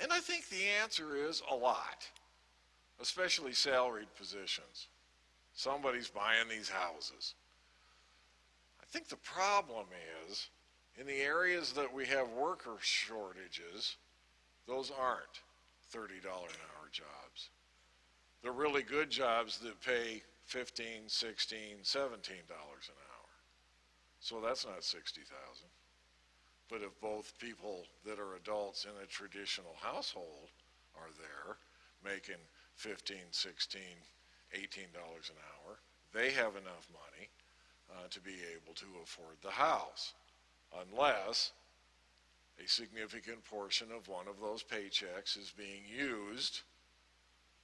And I think the answer is a lot, especially salaried positions. Somebody's buying these houses. I think the problem is, in the areas that we have worker shortages, those aren't $30 an hour jobs. They're really good jobs that pay $15, $16, $17 an hour. So that's not $60,000. But if both people that are adults in a traditional household are there making 15, 16, $18 an hour, they have enough money to be able to afford the house, unless a significant portion of one of those paychecks is being used.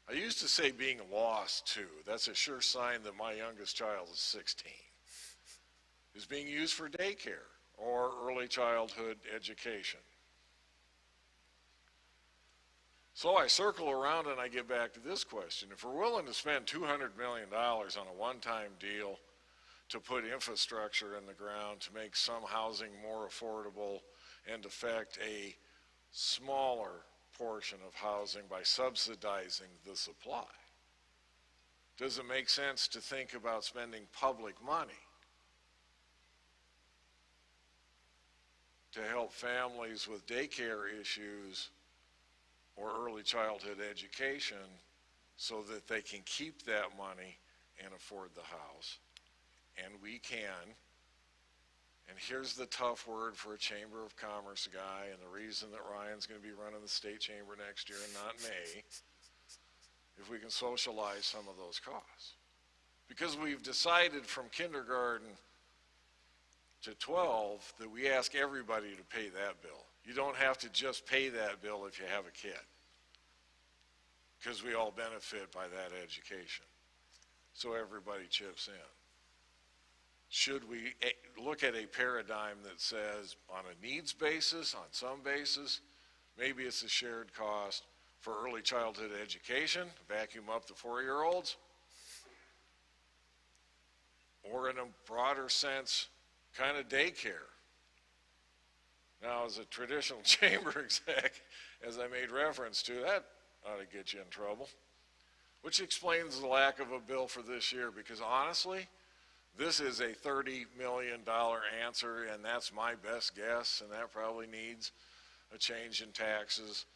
I used to say being lost too. That's a sure sign that my youngest child is 16. Is being used for daycare or early childhood education. So I circle around and I get back to this question. If we're willing to spend $200 million on a one-time deal to put infrastructure in the ground to make some housing more affordable and affect a smaller portion of housing by subsidizing the supply, does it make sense to think about spending public money to help families with daycare issues or early childhood education so that they can keep that money and afford the house? And we can, and here's the tough word for a Chamber of Commerce guy, and the reason that Ryan's going to be running the state chamber next year and not me, if we can socialize some of those costs. Because we've decided from kindergarten to 12 that we ask everybody to pay that bill. You don't have to just pay that bill if you have a kid, because we all benefit by that education. So everybody chips in. Should we look at a paradigm that says on a needs basis, on some basis, maybe it's a shared cost for early childhood education, vacuum up the 4-year-olds, or in a broader sense, kind of daycare? Now, as a traditional chamber exec, as I made reference to, that ought to get you in trouble, which explains the lack of a bill for this year, because honestly, this is a $30 million answer, and that's my best guess, and that probably needs a change in taxes.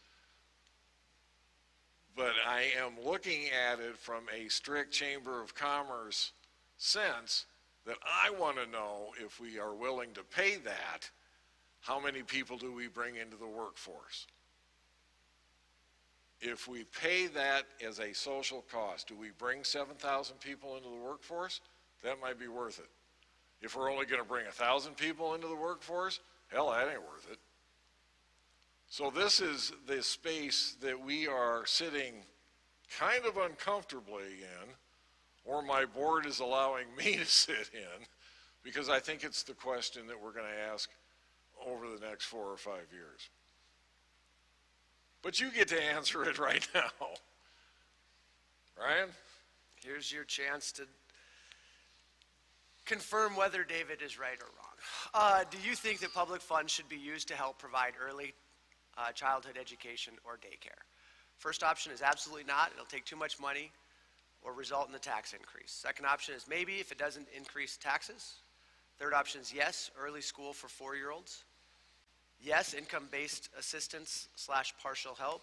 But I am looking at it from a strict Chamber of Commerce sense that I want to know, if we are willing to pay that, how many people do we bring into the workforce? If we pay that as a social cost, do we bring 7,000 people into the workforce? That might be worth it. If we're only going to bring 1,000 people into the workforce, hell, that ain't worth it. So this is the space that we are sitting kind of uncomfortably in, or my board is allowing me to sit in, because I think it's the question that we're going to ask over the next 4 or 5 years. But you get to answer it right now. Ryan? Here's your chance to confirm whether David is right or wrong. Do you think that public funds should be used to help provide early childhood education or daycare? First option is absolutely not. It'll take too much money or result in a tax increase. Second option is maybe if it doesn't increase taxes. Third option is yes, early school for 4-year-olds. Yes, income-based assistance / partial help.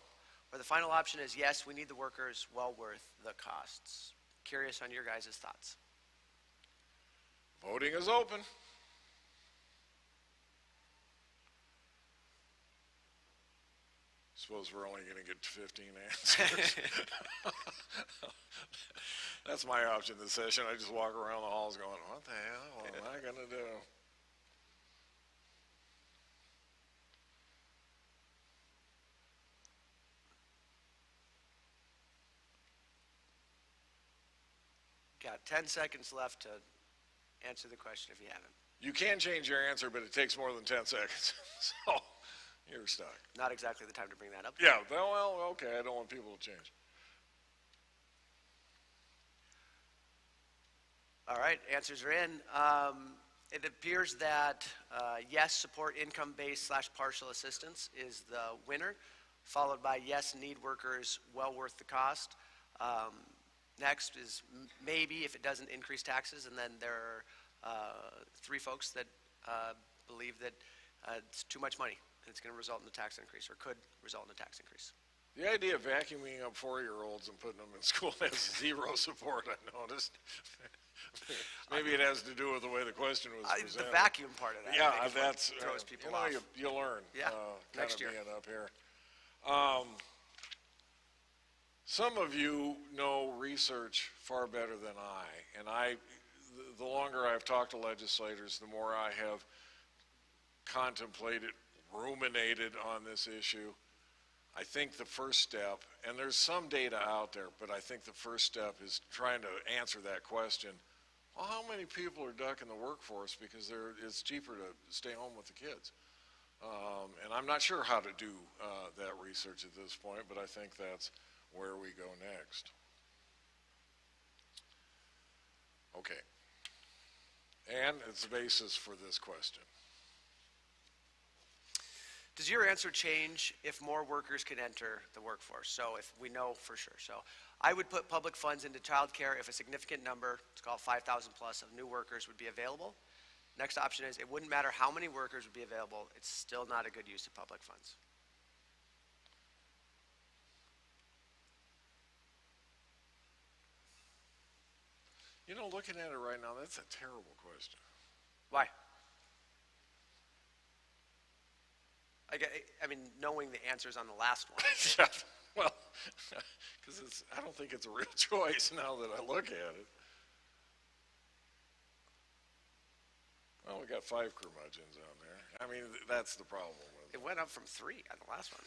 Or the final option is yes, we need the workers, well worth the costs. Curious on your guys' thoughts. Voting is open. Suppose we're only going to get 15 answers. That's my option this session. I just walk around the halls going, what the hell am I going to do? Got 10 seconds left to answer the question if you haven't. You can change your answer, but it takes more than 10 seconds. So you're stuck. Not exactly the time to bring that up. Yeah, well, okay, I don't want people to change. All right, answers are in. It appears that yes, support income-based / partial assistance is the winner, followed by yes, need workers, well worth the cost. Next is maybe if it doesn't increase taxes, and then there are 3 folks that believe that it's too much money and it's going to result in a tax increase, or could result in a tax increase. The idea of vacuuming up 4-year-olds and putting them in school has zero support, I noticed. Maybe it has to do with the way the question was The presented. vacuum part of that. I Yeah, think, is what that's, throws people you know, off. you learn. Yeah, Kind next of year. being up here. Some of you know research far better than I, and the longer I've talked to legislators, the more I have contemplated, ruminated on this issue. I think the first step, and there's some data out there, but I think the first step is trying to answer that question. Well, how many people are ducking the workforce because it's cheaper to stay home with the kids? And I'm not sure how to do that research at this point, but I think that's where we go next. Okay. And it's the basis for this question. Does your answer change if more workers can enter the workforce? So if we know for sure. So I would put public funds into childcare if a significant number, let's call it 5,000 plus, of new workers would be available. Next option is it wouldn't matter how many workers would be available, it's still not a good use of public funds. You know, looking at it right now, that's a terrible question. Why? I mean, knowing the answers on the last one. Yeah, well, because I don't think it's a real choice now that I look at it. Well, we got 5 curmudgeons on there. I mean, that's the problem with it. It went up from 3 on the last one.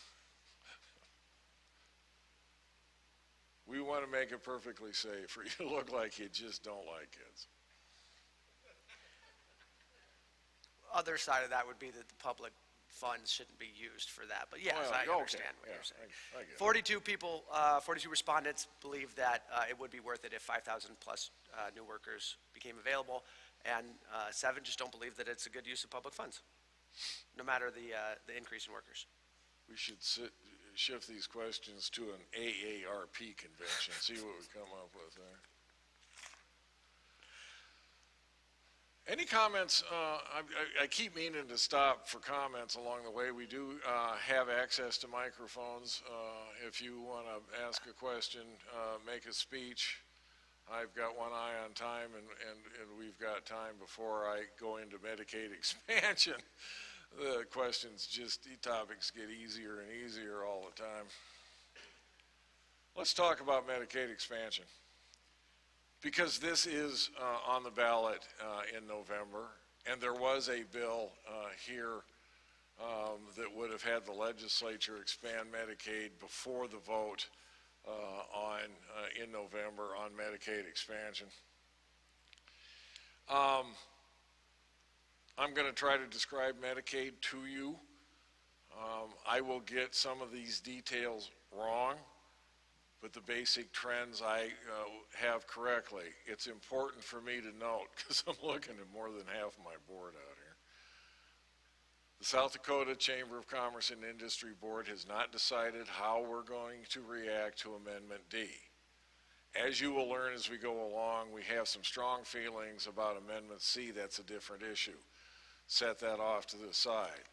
We want to make it perfectly safe for you to look like you just don't like kids. Other side of that would be that the public funds shouldn't be used for that. But yes, Well, I okay, understand what yeah, you're saying. I get it. 42 people, 42 respondents believe that it would be worth it if 5,000 plus new workers became available, and 7 just don't believe that it's a good use of public funds, no matter the increase in workers. We should shift these questions to an AARP convention, see what we come up with there. Any comments? I keep meaning to stop for comments along the way. We do have access to microphones. If you want to ask a question, make a speech. I've got one eye on time, and we've got time before I go into Medicaid expansion. The questions, the topics get easier and easier all the time. Let's talk about Medicaid expansion, because this is on the ballot in November, and there was a bill here that would have had the legislature expand Medicaid before the vote in November on Medicaid expansion. I'm going to try to describe Medicaid to you. I will get some of these details wrong, but the basic trends I have correctly. It's important for me to note, because I'm looking at more than half of my board out here. The South Dakota Chamber of Commerce and Industry Board has not decided how we're going to react to Amendment D. As you will learn as we go along, we have some strong feelings about Amendment C. That's a different issue. Set that off to the side.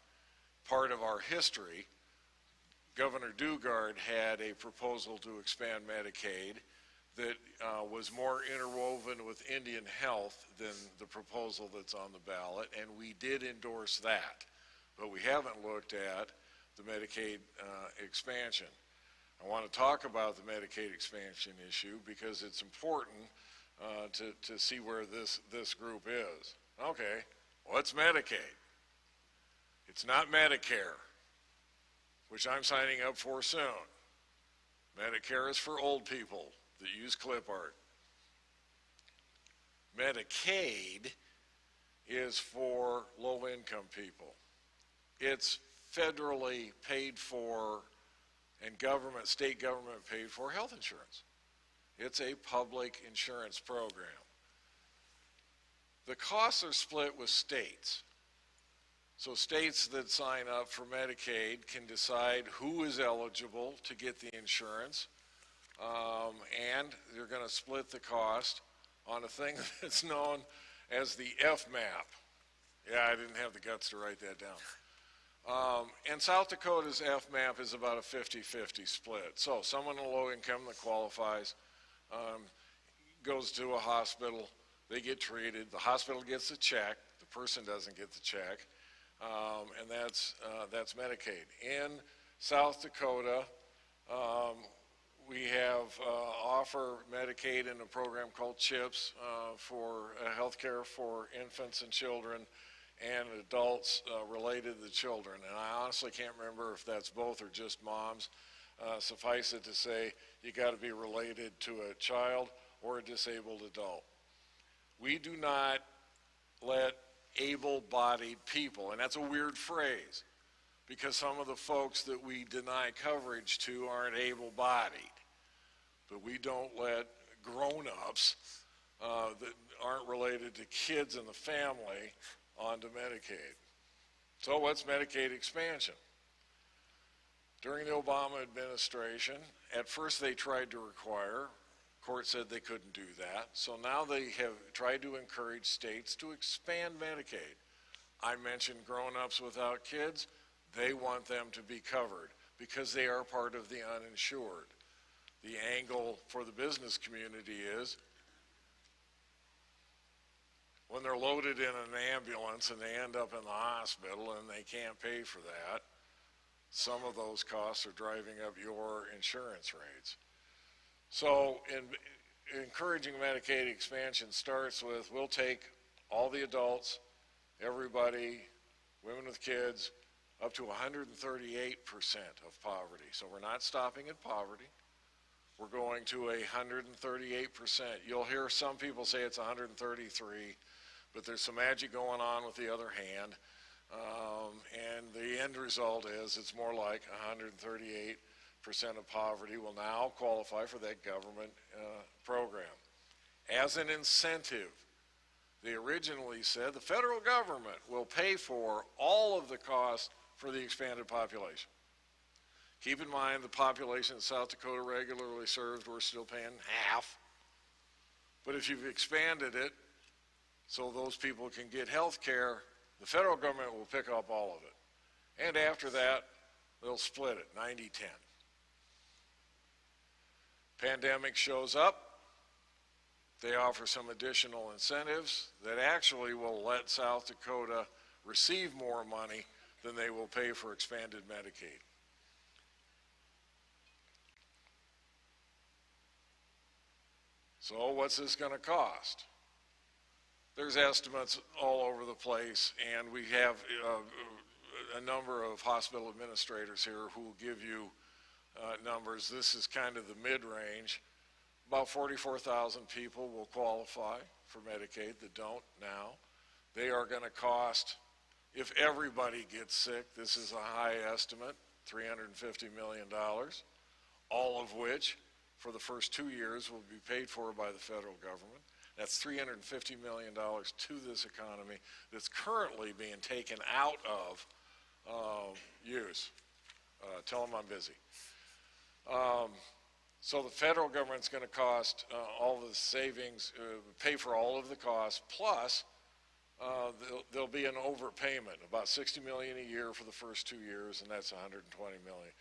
Part of our history, Governor Dugard had a proposal to expand Medicaid that was more interwoven with Indian health than the proposal that's on the ballot, and we did endorse that. But we haven't looked at the Medicaid expansion. I want to talk about the Medicaid expansion issue because it's important to see where this group is. Okay, what's Medicaid? It's not Medicare, which I'm signing up for soon. Medicare is for old people that use clip art. Medicaid is for low-income people. It's federally paid for and state government paid for health insurance. It's a public insurance program. The costs are split with states. So states that sign up for Medicaid can decide who is eligible to get the insurance, and they're going to split the cost on a thing that's known as the FMAP. Yeah, I didn't have the guts to write that down. And South Dakota's FMAP is about a 50-50 split. So someone in low income that qualifies goes to a hospital, they get treated, the hospital gets the check, the person doesn't get the check, and that's Medicaid. In South Dakota, we have offer Medicaid in a program called CHIPS for health care for infants and children and adults related to children. And I honestly can't remember if that's both or just moms. Suffice it to say, you got to be related to a child or a disabled adult. We do not let able-bodied people, and that's a weird phrase, because some of the folks that we deny coverage to aren't able-bodied. But we don't let grown-ups that aren't related to kids in the family onto Medicaid. So what's Medicaid expansion? During the Obama administration, at first they tried to require, court said they couldn't do that, so now they have tried to encourage states to expand Medicaid. I mentioned grown-ups without kids. They want them to be covered because they are part of the uninsured. The angle for the business community is when they're loaded in an ambulance and they end up in the hospital and they can't pay for that, some of those costs are driving up your insurance rates. So encouraging Medicaid expansion starts with, we'll take all the adults, everybody, women with kids, up to 138% of poverty. So we're not stopping at poverty. We're going to 138%. You'll hear some people say it's 133, but there's some magic going on with the other hand. And the end result is it's more like 138% of poverty will now qualify for that government program. As an incentive, they originally said the federal government will pay for all of the cost for the expanded population. Keep in mind the population that South Dakota regularly serves, we're still paying half. But if you've expanded it so those people can get health care, the federal government will pick up all of it. And after that, they'll split it, 90-10. Pandemic shows up, they offer some additional incentives that actually will let South Dakota receive more money than they will pay for expanded Medicaid. So what's this going to cost? There's estimates all over the place, and we have a number of hospital administrators here who will give you numbers. This is kind of the mid-range. About 44,000 people will qualify for Medicaid that don't now. They are going to cost, if everybody gets sick, this is a high estimate, $350 million, all of which for the first 2 years will be paid for by the federal government. That's $350 million to this economy that's currently being taken out of use. Tell them I'm busy. So the federal government's going to cost all the savings, pay for all of the costs, plus there'll be an overpayment, about $60 million a year for the first 2 years, and that's $120 million.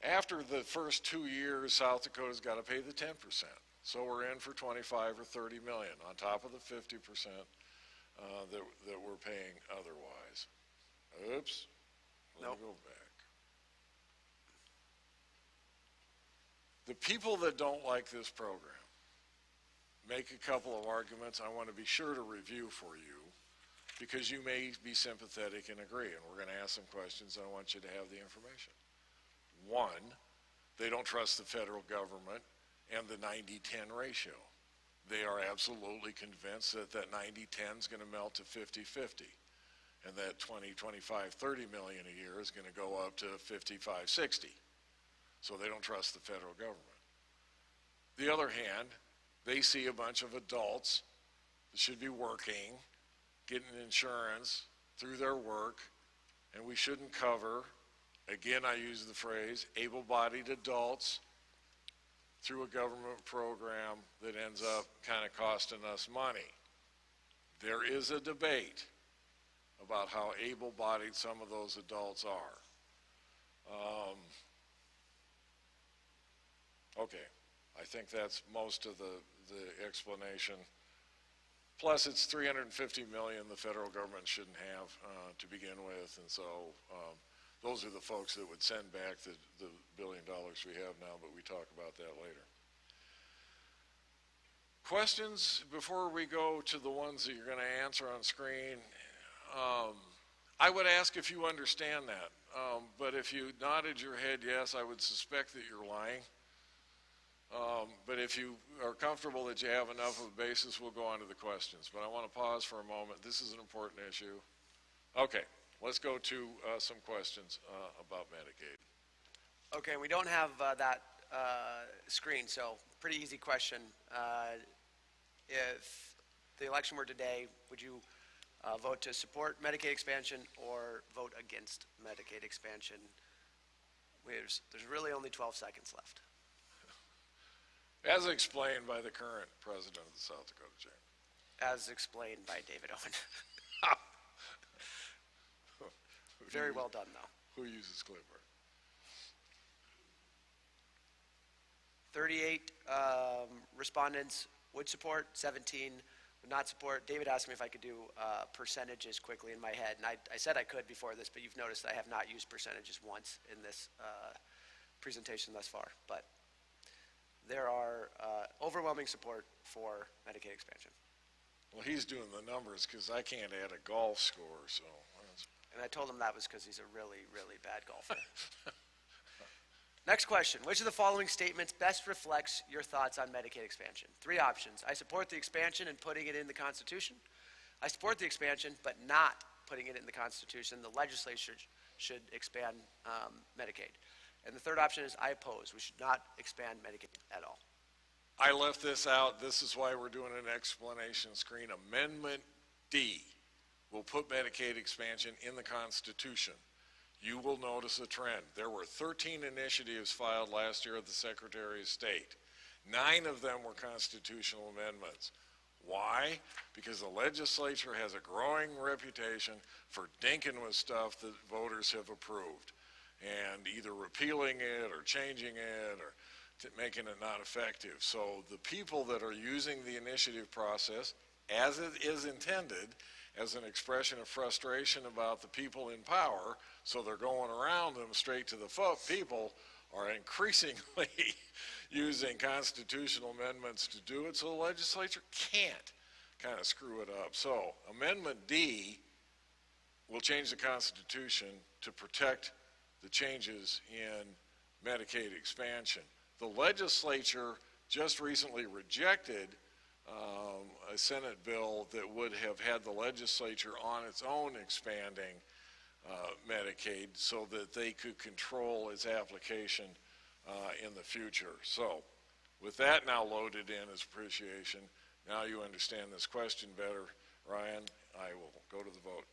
After the first 2 years, South Dakota's got to pay the 10%. So we're in for 25 or 30 million on top of the 50% that we're paying otherwise. Oops. Let me go back. The people that don't like this program make a couple of arguments I want to be sure to review for you, because you may be sympathetic and agree, and we're going to ask some questions and I want you to have the information. One, they don't trust the federal government and the 90-10 ratio. They are absolutely convinced that that 90-10 is going to melt to 50-50, and that 20, 25, 30 million a year is going to go up to 55, 60. So they don't trust the federal government. The other hand, they see a bunch of adults that should be working, getting insurance through their work, and we shouldn't cover, again I use the phrase, able-bodied adults through a government program that ends up kind of costing us money. There is a debate about how able-bodied some of those adults are. Okay, I think that's most of the explanation. Plus, it's $350 million the federal government shouldn't have to begin with, and so those are the folks that would send back the $1 billion we have now, but we talk about that later. Questions before we go to the ones that you're going to answer on screen? I would ask if you understand that, but if you nodded your head yes, I would suspect that you're lying. But if you are comfortable that you have enough of a basis, we'll go on to the questions. But I want to pause for a moment. This is an important issue. Okay, let's go to some questions about Medicaid. Okay, we don't have that screen, so pretty easy question. If the election were today, would you vote to support Medicaid expansion or vote against Medicaid expansion? There's really only 12 seconds left. As explained by the current president of the South Dakota Chamber. As explained by David Owen. Very well done, though. Who uses clipboard? 38 respondents would support, 17 would not support. David asked me if I could do percentages quickly in my head, and I said I could before this, but you've noticed I have not used percentages once in this presentation thus far. But there are overwhelming support for Medicaid expansion. Well, he's doing the numbers because I can't add a golf score, so. And I told him that was because he's a really, really bad golfer. Next question. Which of the following statements best reflects your thoughts on Medicaid expansion? 3 options. I support the expansion and putting it in the Constitution. I support the expansion, but not putting it in the Constitution. The legislature should expand Medicaid. And the third option is I oppose. We should not expand Medicaid at all. I left this out. This is why we're doing an explanation screen. Amendment D will put Medicaid expansion in the Constitution. You will notice a trend. There were 13 initiatives filed last year at the Secretary of State. 9 of them were constitutional amendments. Why? Because the legislature has a growing reputation for dinking with stuff that voters have approved and either repealing it or changing it or making it not effective. So the people that are using the initiative process, as it is intended, as an expression of frustration about the people in power, so they're going around them straight to the people, are increasingly using constitutional amendments to do it, so the legislature can't kind of screw it up. So Amendment D will change the Constitution to protect the changes in Medicaid expansion. The legislature just recently rejected a Senate bill that would have had the legislature on its own expanding Medicaid so that they could control its application in the future. So with that now loaded in as appreciation, now you understand this question better, Ryan, I will go to the vote.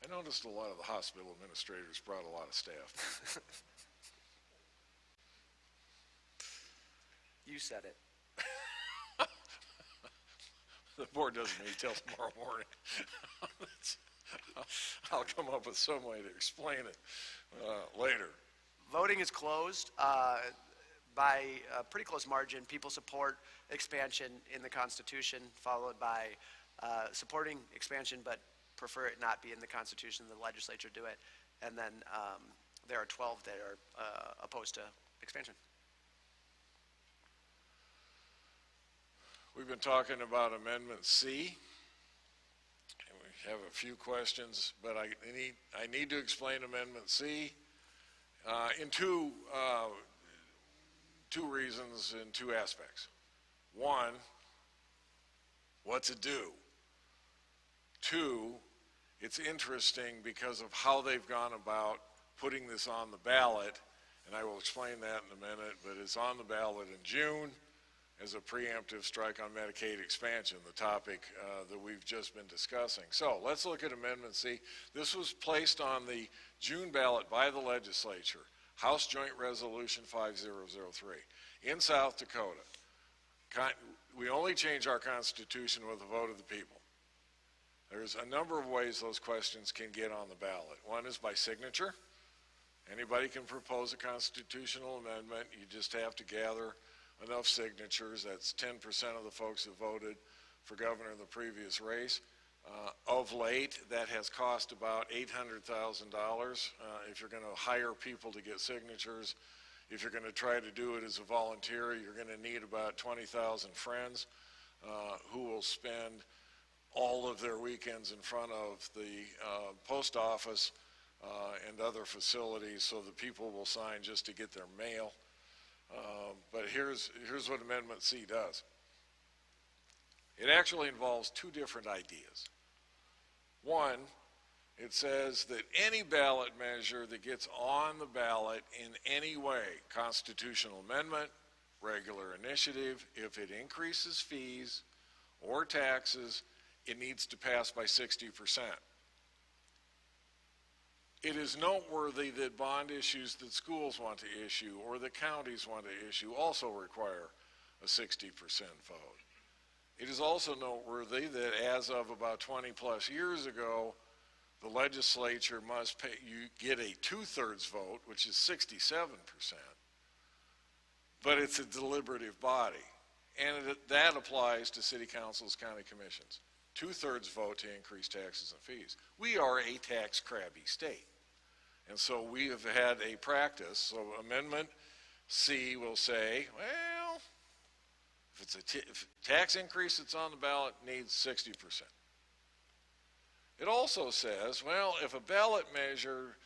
I noticed a lot of the hospital administrators brought a lot of staff. You said it. The board doesn't meet till tomorrow morning. I'll come up with some way to explain it later. Voting is closed by a pretty close margin. People support expansion in the Constitution, followed by supporting expansion but prefer it not be in the Constitution, the legislature do it, and then there are 12 that are opposed to expansion. We've been talking about Amendment C, and we have a few questions, but I need to explain Amendment C in two reasons, in 2 aspects. One, what's it do? 2, it's interesting because of how they've gone about putting this on the ballot, and I will explain that in a minute, but it's on the ballot in June as a preemptive strike on Medicaid expansion, the topic that we've just been discussing. So let's look at Amendment C. This was placed on the June ballot by the legislature. House Joint Resolution 5003. In South Dakota, we only change our Constitution with a vote of the people. There's a number of ways those questions can get on the ballot. One is by signature. Anybody can propose a constitutional amendment. You just have to gather enough signatures. That's 10% of the folks that voted for governor in the previous race. Of late, that has cost about $800,000 if you're going to hire people to get signatures. If you're going to try to do it as a volunteer, you're going to need about 20,000 friends who will spend all of their weekends in front of the post office and other facilities so that people will sign just to get their mail. But here's what Amendment C does. It actually involves two different ideas. One, it says that any ballot measure that gets on the ballot in any way, constitutional amendment, regular initiative, if it increases fees or taxes, it needs to pass by 60%. It is noteworthy that bond issues that schools want to issue or the counties want to issue also require a 60% vote. It is also noteworthy that as of about 20 plus years ago, the legislature must pay, you get a 2/3 vote, which is 67%, but it's a deliberative body. And that applies to city councils, county commissions. 2/3 vote to increase taxes and fees. We are a tax crabby state. And so we have had a practice. So Amendment C will say, well, if it's a tax increase that's on the ballot, needs 60%. It also says, well, if a ballot measure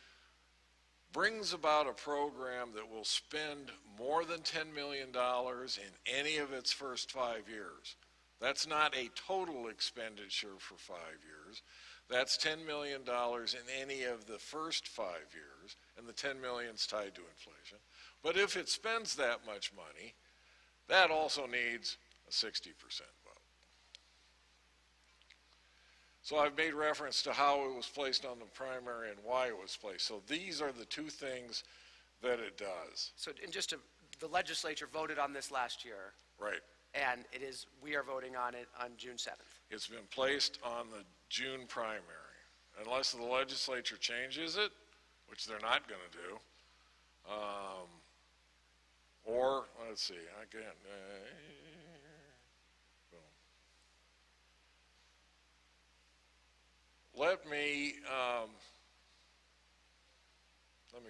brings about a program that will spend more than $10 million in any of its first 5 years, that's not a total expenditure for 5 years. That's $10 million in any of the first 5 years, and the $10 million is tied to inflation. But if it spends that much money, that also needs a 60% vote. So I've made reference to how it was placed on the primary and why it was placed. So these are the two things that it does. So, and just to, the legislature voted on this last year. Right. And we are voting on it on June 7th. It's been placed on the June primary. Unless the legislature changes it, which they're not going to do, or, let's see, again, let me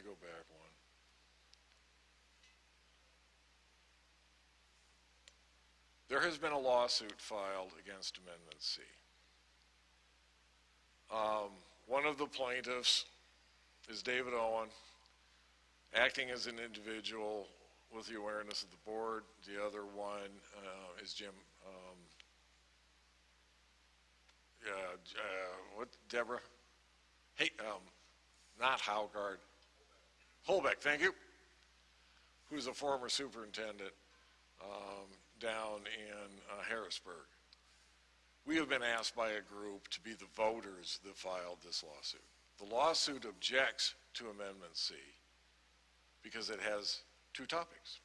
go back one. There has been a lawsuit filed against Amendment C. One of the plaintiffs is David Owen, acting as an individual with the awareness of the board. The other one is Jim, Deborah? Hey, not Haugard. Holbeck, thank you. Who's a former superintendent down in Harrisburg. We have been asked by a group to be the voters that filed this lawsuit. The lawsuit objects to Amendment C because it has two topics.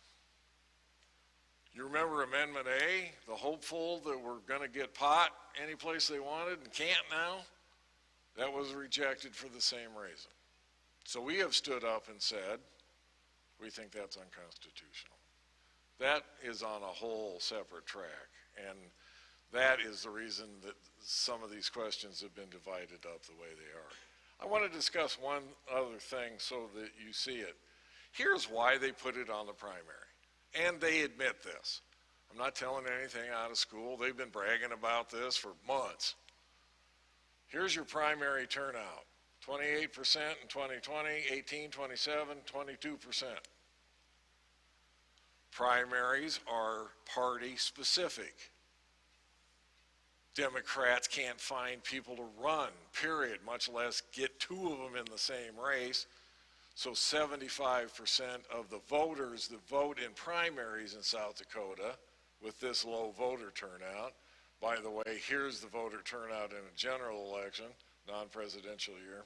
You remember Amendment A, the hopeful that we're going to get pot any place they wanted and can't now? That was rejected for the same reason. So we have stood up and said, we think that's unconstitutional. That is on a whole separate track, and that is the reason that some of these questions have been divided up the way they are. I want to discuss one other thing so that you see it. Here's why they put it on the primary, and they admit this. I'm not telling anything out of school. They've been bragging about this for months. Here's your primary turnout. 28% in 2020, 18, 27, 22%. Primaries are party specific. Democrats can't find people to run, period, much less get two of them in the same race. So 75% of the voters that vote in primaries in South Dakota with this low voter turnout, by the way, here's the voter turnout in a general election, non-presidential year.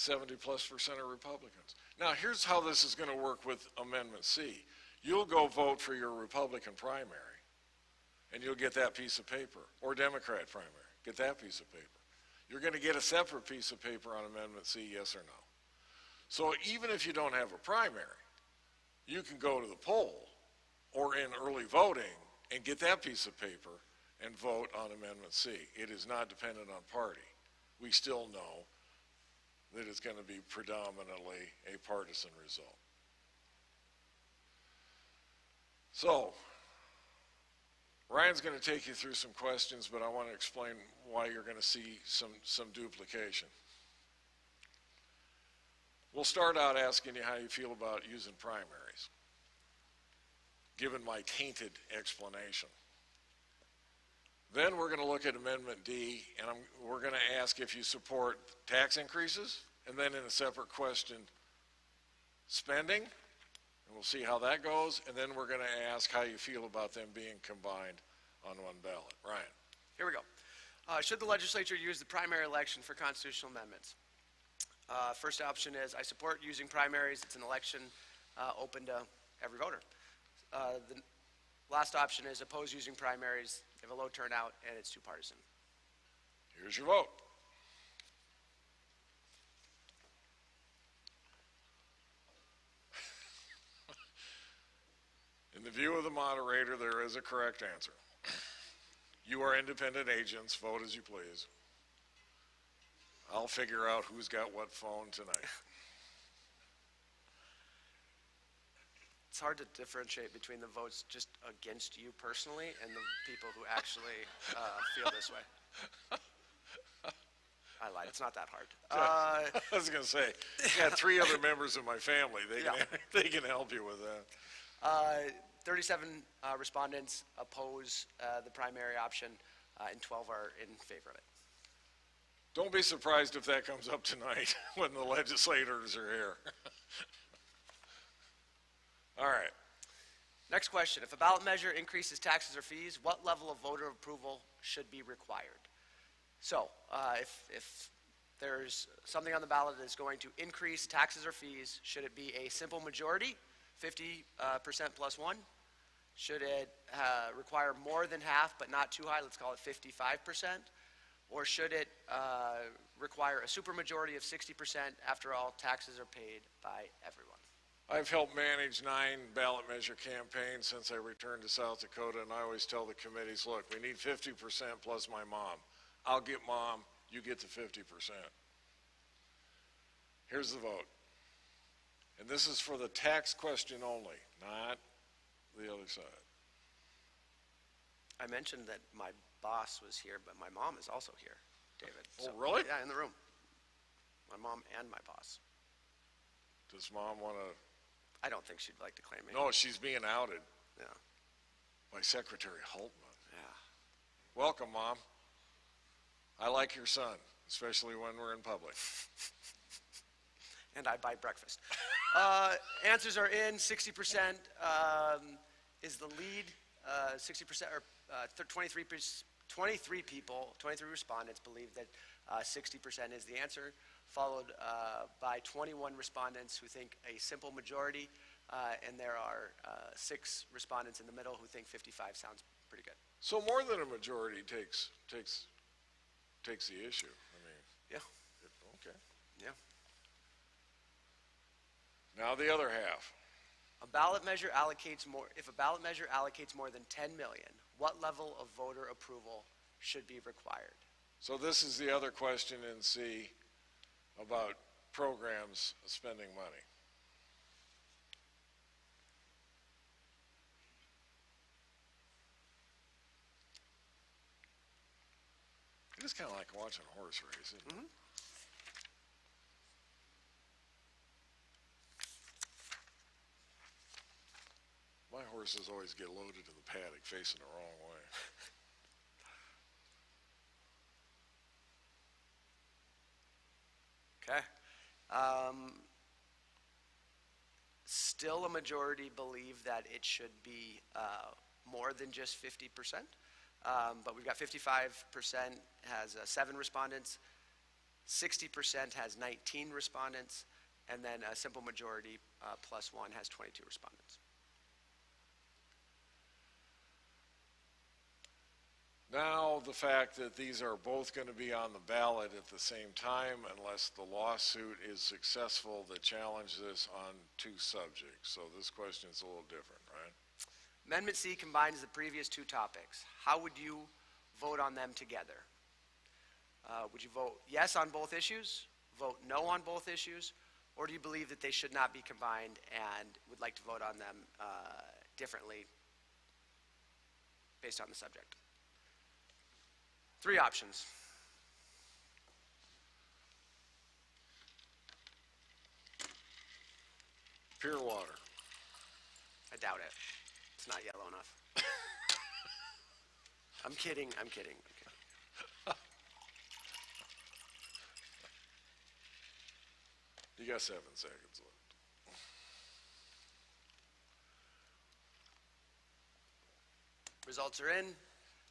70+% are Republicans. Now, here's how this is going to work with Amendment C. You'll go vote for your Republican primary, and you'll get that piece of paper, or Democrat primary, get that piece of paper. You're going to get a separate piece of paper on Amendment C, yes or no. So even if you don't have a primary, you can go to the poll or in early voting and get that piece of paper and vote on Amendment C. It is not dependent on party. We still know that it's going to be predominantly a partisan result. So, Ryan's going to take you through some questions, but I want to explain why you're going to see some duplication. We'll start out asking you how you feel about using primaries, given my tainted explanation. Then we're going to look at Amendment D, and we're going to ask if you support tax increases, and then in a separate question, spending, and we'll see how that goes, and then we're going to ask how you feel about them being combined on one ballot. Ryan. Here we go. Should the legislature use the primary election for constitutional amendments? First option is I support using primaries. It's an election open to every voter. The last option is oppose using primaries. They have a low turnout and it's too partisan. Here's your vote. In the view of the moderator, there is a correct answer. You are independent agents. Vote as you please. I'll figure out who's got what phone tonight. It's hard to differentiate between the votes just against you personally and the people who actually feel this way. I lied. It's not that hard. I was going to say, I got 3 other members of my family. They can help you with that. 37 respondents oppose the primary option, and 12 are in favor of it. Don't be surprised if that comes up tonight when the legislators are here. All right. Next question. If a ballot measure increases taxes or fees, what level of voter approval should be required? So if there's something on the ballot that is going to increase taxes or fees, should it be a simple majority, 50% plus 1? Should it require more than half but not too high, let's call it 55%? Or should it require a supermajority of 60% after all taxes are paid by everyone? I've helped manage 9 ballot measure campaigns since I returned to South Dakota, and I always tell the committees, look, we need 50% plus my mom. I'll get mom, you get the 50%. Here's the vote. And this is for the tax question only, not the other side. I mentioned that my boss was here, but my mom is also here, David. Oh, really? Yeah, in the room. My mom and my boss. Does mom want to? I don't think she'd like to claim me. No, she's being outed. Yeah. By Secretary Holtman. Yeah. Welcome, Mom. I like your son, especially when we're in public. And I buy breakfast. Answers are in. 60% is the lead. 60% or 23 people, 23 respondents believe that 60% is the answer, followed by 21 respondents who think a simple majority, and there are 6 respondents in the middle who think 55 sounds pretty good. So more than a majority takes the issue. I mean, Yeah. okay. Yeah. Now the other half. A ballot measure allocates more. If a ballot measure allocates more than 10 million, what level of voter approval should be required? So this is the other question in C about programs spending money. It is kind of like watching a horse race, isn't it? Mm-hmm. My horses always get loaded to the paddock facing the wrong way. Okay. Still a majority believe that it should be more than just 50%. But we've got 55% has 7 respondents, 60% has 19 respondents, and then a simple majority plus one has 22 respondents. Now, the fact that these are both going to be on the ballot at the same time, unless the lawsuit is successful that challenges this on two subjects. So this question is a little different, right? Amendment C combines the previous two topics. How would you vote on them together? Would you vote yes on both issues, vote no on both issues, or do you believe that they should not be combined and would like to vote on them differently based on the subject? Three options. Pure water. I doubt it. It's not yellow enough. I'm kidding. You got 7 seconds left. Results are in.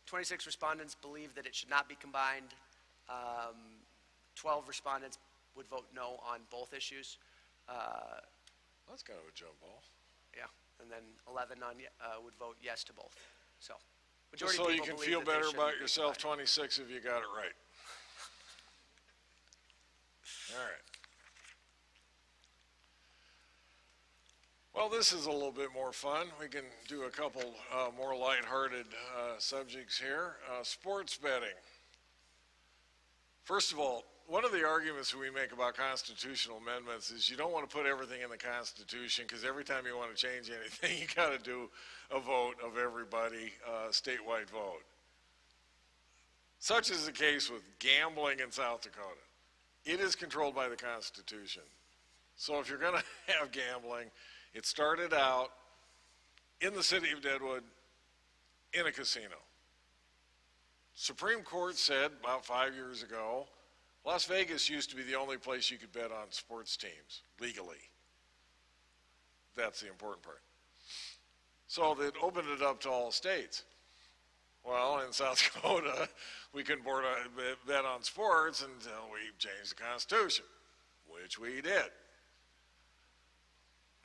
26 respondents believe that it should not be combined. 12 respondents would vote no on both issues. That's kind of a jump ball. Yeah, and then 11 would vote yes to both. So, Just majority so of you people can believe feel that they better shouldn't about be yourself, combined. 26 if you got it right. All right. Well, this is a little bit more fun. We can do a couple more lighthearted subjects here. Sports betting. First of all, one of the arguments we make about constitutional amendments is you don't want to put everything in the Constitution because every time you want to change anything, you got to do a vote of everybody, statewide vote. Such is the case with gambling in South Dakota. It is controlled by the Constitution. So if you're going to have gambling, it started out in the city of Deadwood in a casino. Supreme Court said about 5 years ago, Las Vegas used to be the only place you could bet on sports teams legally. That's the important part. So they opened it up to all states. Well, in South Dakota, we couldn't bet on sports until we changed the Constitution, which we did.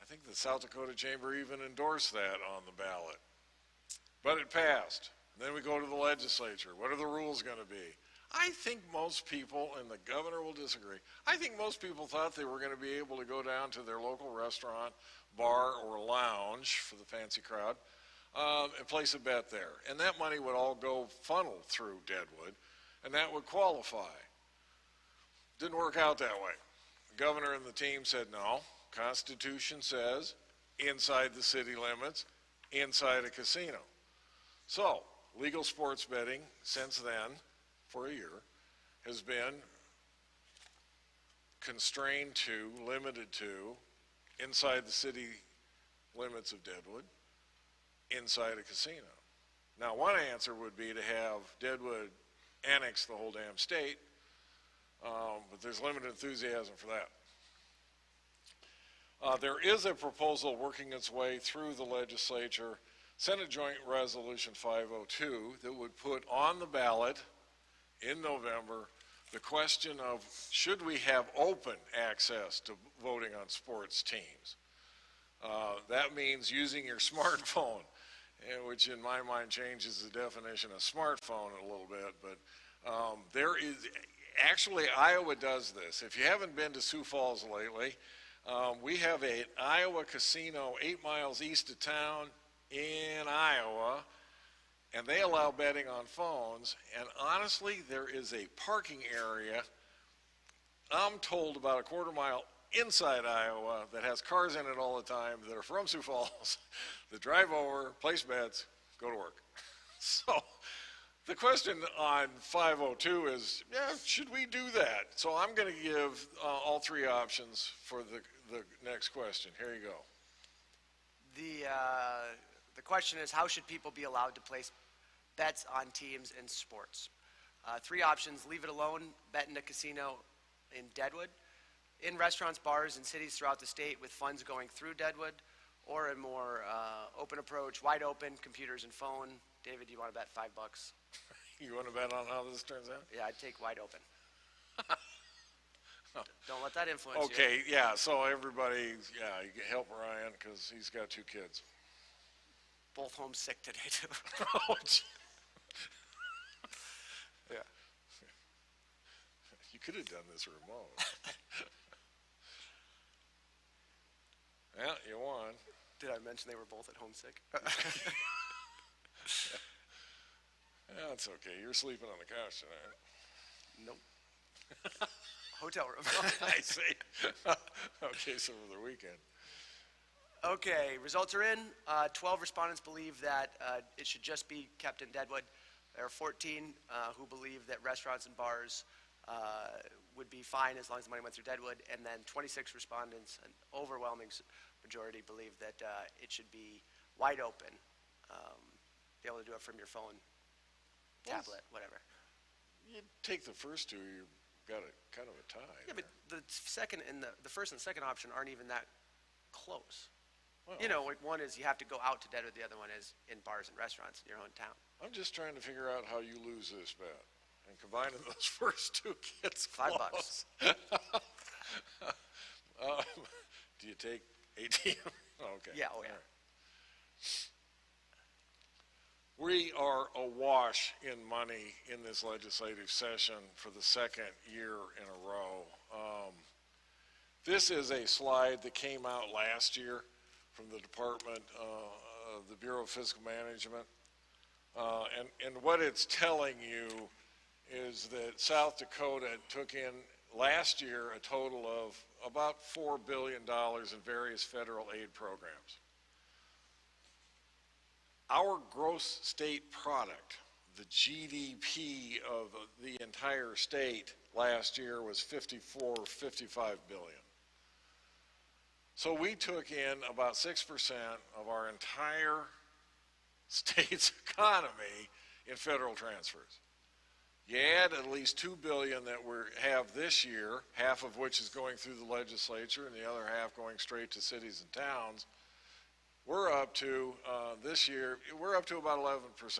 I think the South Dakota Chamber even endorsed that on the ballot. But it passed. Then we go to the legislature. What are the rules going to be? I think most people, and the governor will disagree, I think most people thought they were going to be able to go down to their local restaurant, bar, or lounge for the fancy crowd and place a bet there. And that money would all go funneled through Deadwood, and that would qualify. Didn't work out that way. The governor and the team said, no, Constitution says inside the city limits, inside a casino. So, legal sports betting since then, for a year, has been constrained to, limited to, inside the city limits of Deadwood, inside a casino. Now, one answer would be to have Deadwood annex the whole damn state, but there's limited enthusiasm for that. There is a proposal working its way through the legislature, Senate Joint Resolution 502, that would put on the ballot in November the question of should we have open access to voting on sports teams. That means using your smartphone, which in my mind changes the definition of smartphone a little bit, but there is, actually Iowa does this. If you haven't been to Sioux Falls lately, we have an Iowa casino 8 miles east of town in Iowa, and they allow betting on phones, and honestly, there is a parking area, I'm told about a quarter mile inside Iowa that has cars in it all the time that are from Sioux Falls that drive over, place bets, go to work. So the question on 502 is, yeah, should we do that? So I'm going to give all three options for the next question. Here you go. The question is, how should people be allowed to place bets on teams in sports? Three options: leave it alone, bet in a casino in Deadwood, in restaurants, bars, and cities throughout the state with funds going through Deadwood, or a more open approach, wide open, computers and phone. David, do you want to bet $5? You want to bet on how this turns out? Yeah, I'd take wide open. Don't let that influence you. Okay, yeah, so everybody, yeah, you can help Ryan because he's got 2 kids. Both homesick today, too. Oh, gee. Yeah. You could have done this remote. Yeah, you won. Did I mention they were both at homesick? Yeah, it's okay. You're sleeping on the couch tonight. Nope. Hotel room. I see. Okay, so for the weekend. Okay, results are in. 12 respondents believe that it should just be kept in Deadwood. There are 14 who believe that restaurants and bars would be fine as long as the money went through Deadwood, and then 26 respondents, an overwhelming majority, believe that it should be wide open, be able to do it from your phone, tablet, whatever. You take the first 2, you've got a kind of a tie. Yeah, but the second and the first and second option aren't even that close. Well, You know, like one is you have to go out to Deadwood, the other one is in bars and restaurants in your own town. I'm just trying to figure out how you lose this bet. And combining those first 2 gets $5. close. Do you take ATM? Okay. Yeah, oh yeah. All right. We are awash in money in this legislative session for the 2nd year in a row. This is a slide that came out last year from the Department of the Bureau of Fiscal Management. And what it's telling you is that South Dakota took in last year a total of about $4 billion in various federal aid programs. Our gross state product, the GDP of the entire state last year was 55 billion. So we took in about 6% of our entire state's economy in federal transfers. You add at least $2 billion that we have this year, half of which is going through the legislature and the other half going straight to cities and towns. We're up to, this year, we're up to about 11%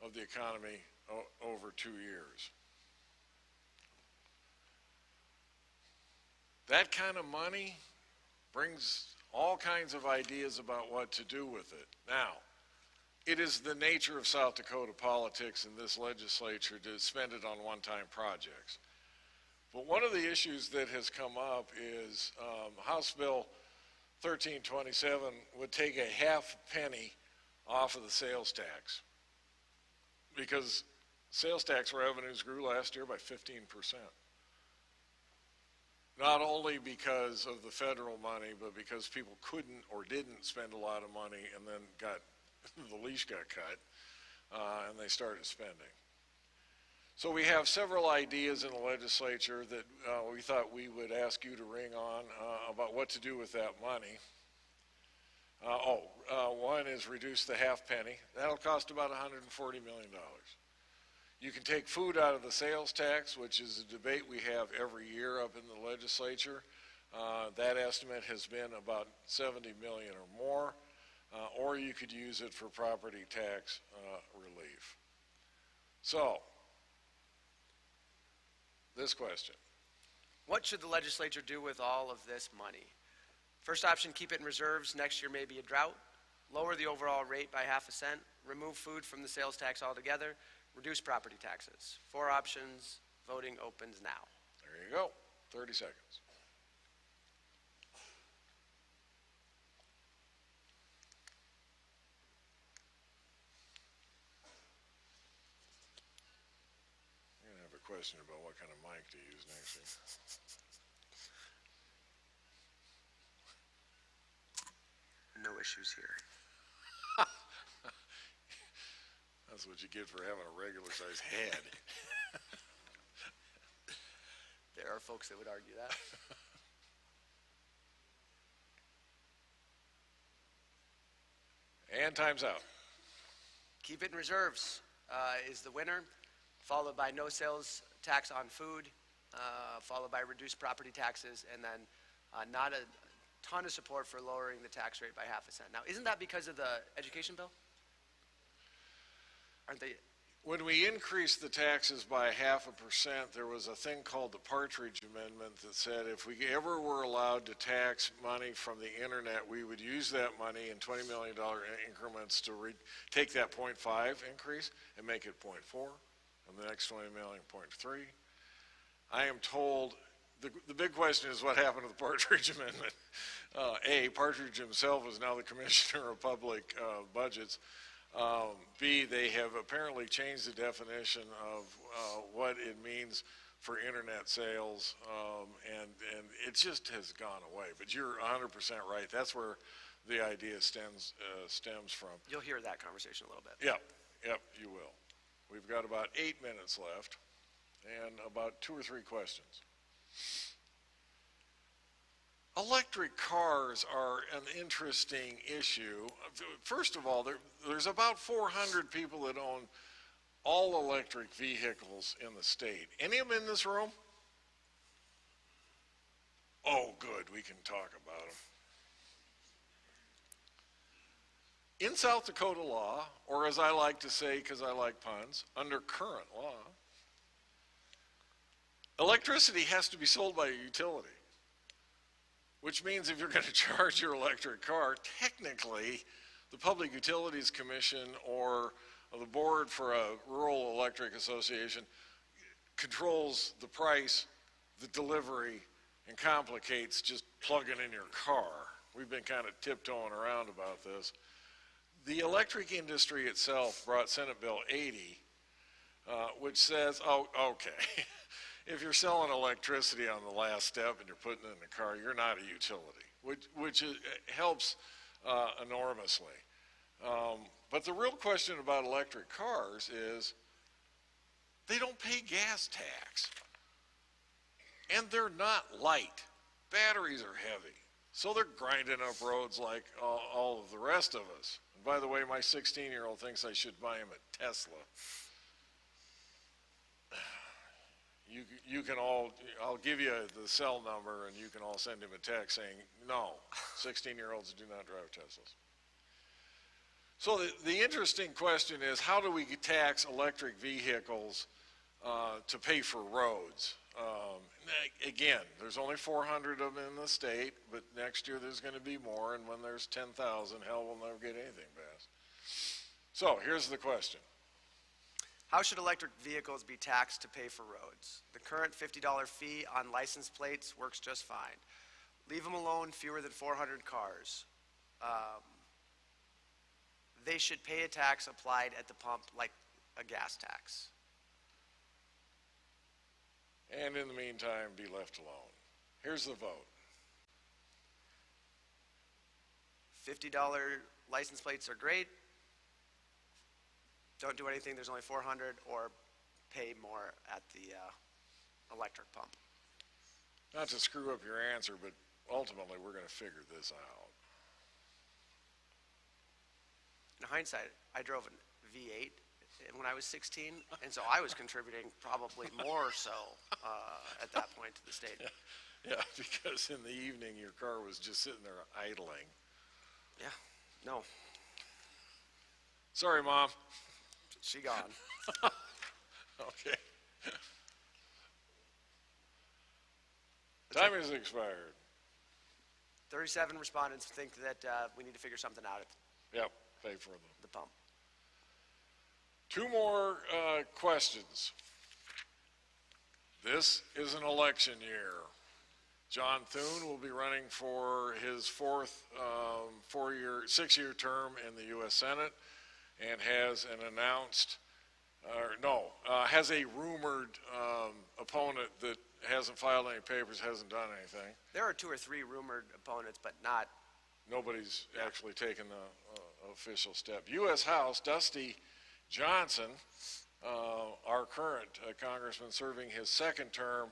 of the economy over 2 years. That kind of money brings all kinds of ideas about what to do with it. Now, it is the nature of South Dakota politics in this legislature to spend it on one-time projects. But one of the issues that has come up is House Bill 1327 would take a half penny off of the sales tax because sales tax revenues grew last year by 15%. Not only because of the federal money, but because people couldn't or didn't spend a lot of money and then the leash got cut and they started spending. So we have several ideas in the legislature that we thought we would ask you to ring on about what to do with that money. One is reduce the half penny. That'll cost about $140 million. You can take food out of the sales tax, which is a debate we have every year up in the legislature. That estimate has been about $70 million or more, or you could use it for property tax relief. So, this question. What should the legislature do with all of this money? First option, keep it in reserves. Next year may be a drought. Lower the overall rate by half a cent. Remove food from the sales tax altogether. Reduce property taxes. 4 options. Voting opens now. There you go. 30 seconds. I'm going to have a question about what kind of mic to use next year. No issues here. That's what you get for having a regular sized head. There are folks that would argue that. And time's out. Keep it in reserves is the winner, followed by no sales tax on food, followed by reduced property taxes, and then not a ton of support for lowering the tax rate by half a cent. Now, isn't that because of the education bill? Aren't they? when we increased the taxes by 0.5%, there was a thing called the Partridge Amendment that said if we ever were allowed to tax money from the internet, we would use that money in $20 million increments to take that 0.5 increase and make it 0.4, and the next 20 million, 0.3. I am told, the big question is what happened to the Partridge Amendment. A, Partridge himself is now the Commissioner of Public Budgets. B, they have apparently changed the definition of what it means for internet sales, and it just has gone away. But you're 100% right. That's where the idea stems from. You'll hear that conversation a little bit. Yep, you will. We've got about 8 minutes left and about 2 or 3 questions. Electric cars are an interesting issue. First of all, there's about 400 people that own all electric vehicles in the state. Any of them in this room? Oh, good, we can talk about them. In South Dakota law, or as I like to say because I like puns, under current law, electricity has to be sold by a utility. Which means if you're going to charge your electric car, technically, the Public Utilities Commission or the board for a rural electric association controls the price, the delivery, and complicates just plugging in your car. We've been kind of tiptoeing around about this. The electric industry itself brought Senate Bill 80, which says, oh, okay. If you're selling electricity on the last step and you're putting it in the car, you're not a utility, which helps enormously. But the real question about electric cars is they don't pay gas tax. And they're not light. Batteries are heavy. So they're grinding up roads like all of the rest of us. And by the way, my 16-year-old thinks I should buy him a Tesla. You can all, I'll give you the cell number and you can all send him a text saying, no, 16-year-olds do not drive Teslas. So the interesting question is, how do we tax electric vehicles to pay for roads? Again, there's only 400 of them in the state, but next year there's going to be more, and when there's 10,000, hell, we'll never get anything passed. So here's the question. How should electric vehicles be taxed to pay for roads? The current $50 fee on license plates works just fine. Leave them alone, fewer than 400 cars. They should pay a tax applied at the pump like a gas tax. And in the meantime, be left alone. Here's the vote. $50 license plates are great. Don't do anything, there's only 400, or pay more at the electric pump. Not to screw up your answer, but ultimately we're going to figure this out. In hindsight, I drove an V8 when I was 16, and so I was contributing probably more so at that point to the state. Yeah, because in the evening your car was just sitting there idling. Yeah, no. Sorry, Mom. She gone. Okay. Time has expired. 37 respondents think that we need to figure something out at Yep, pay for them. the pump. 2 more questions. This is an election year. John Thune will be running for his 4th 6-year term in the U.S. Senate, and has an announced, has a rumored opponent that hasn't filed any papers, hasn't done anything. There are 2 or 3 rumored opponents, but not. Nobody's actually taken the official step. U.S. House, Dusty Johnson, our current congressman serving his 2nd term,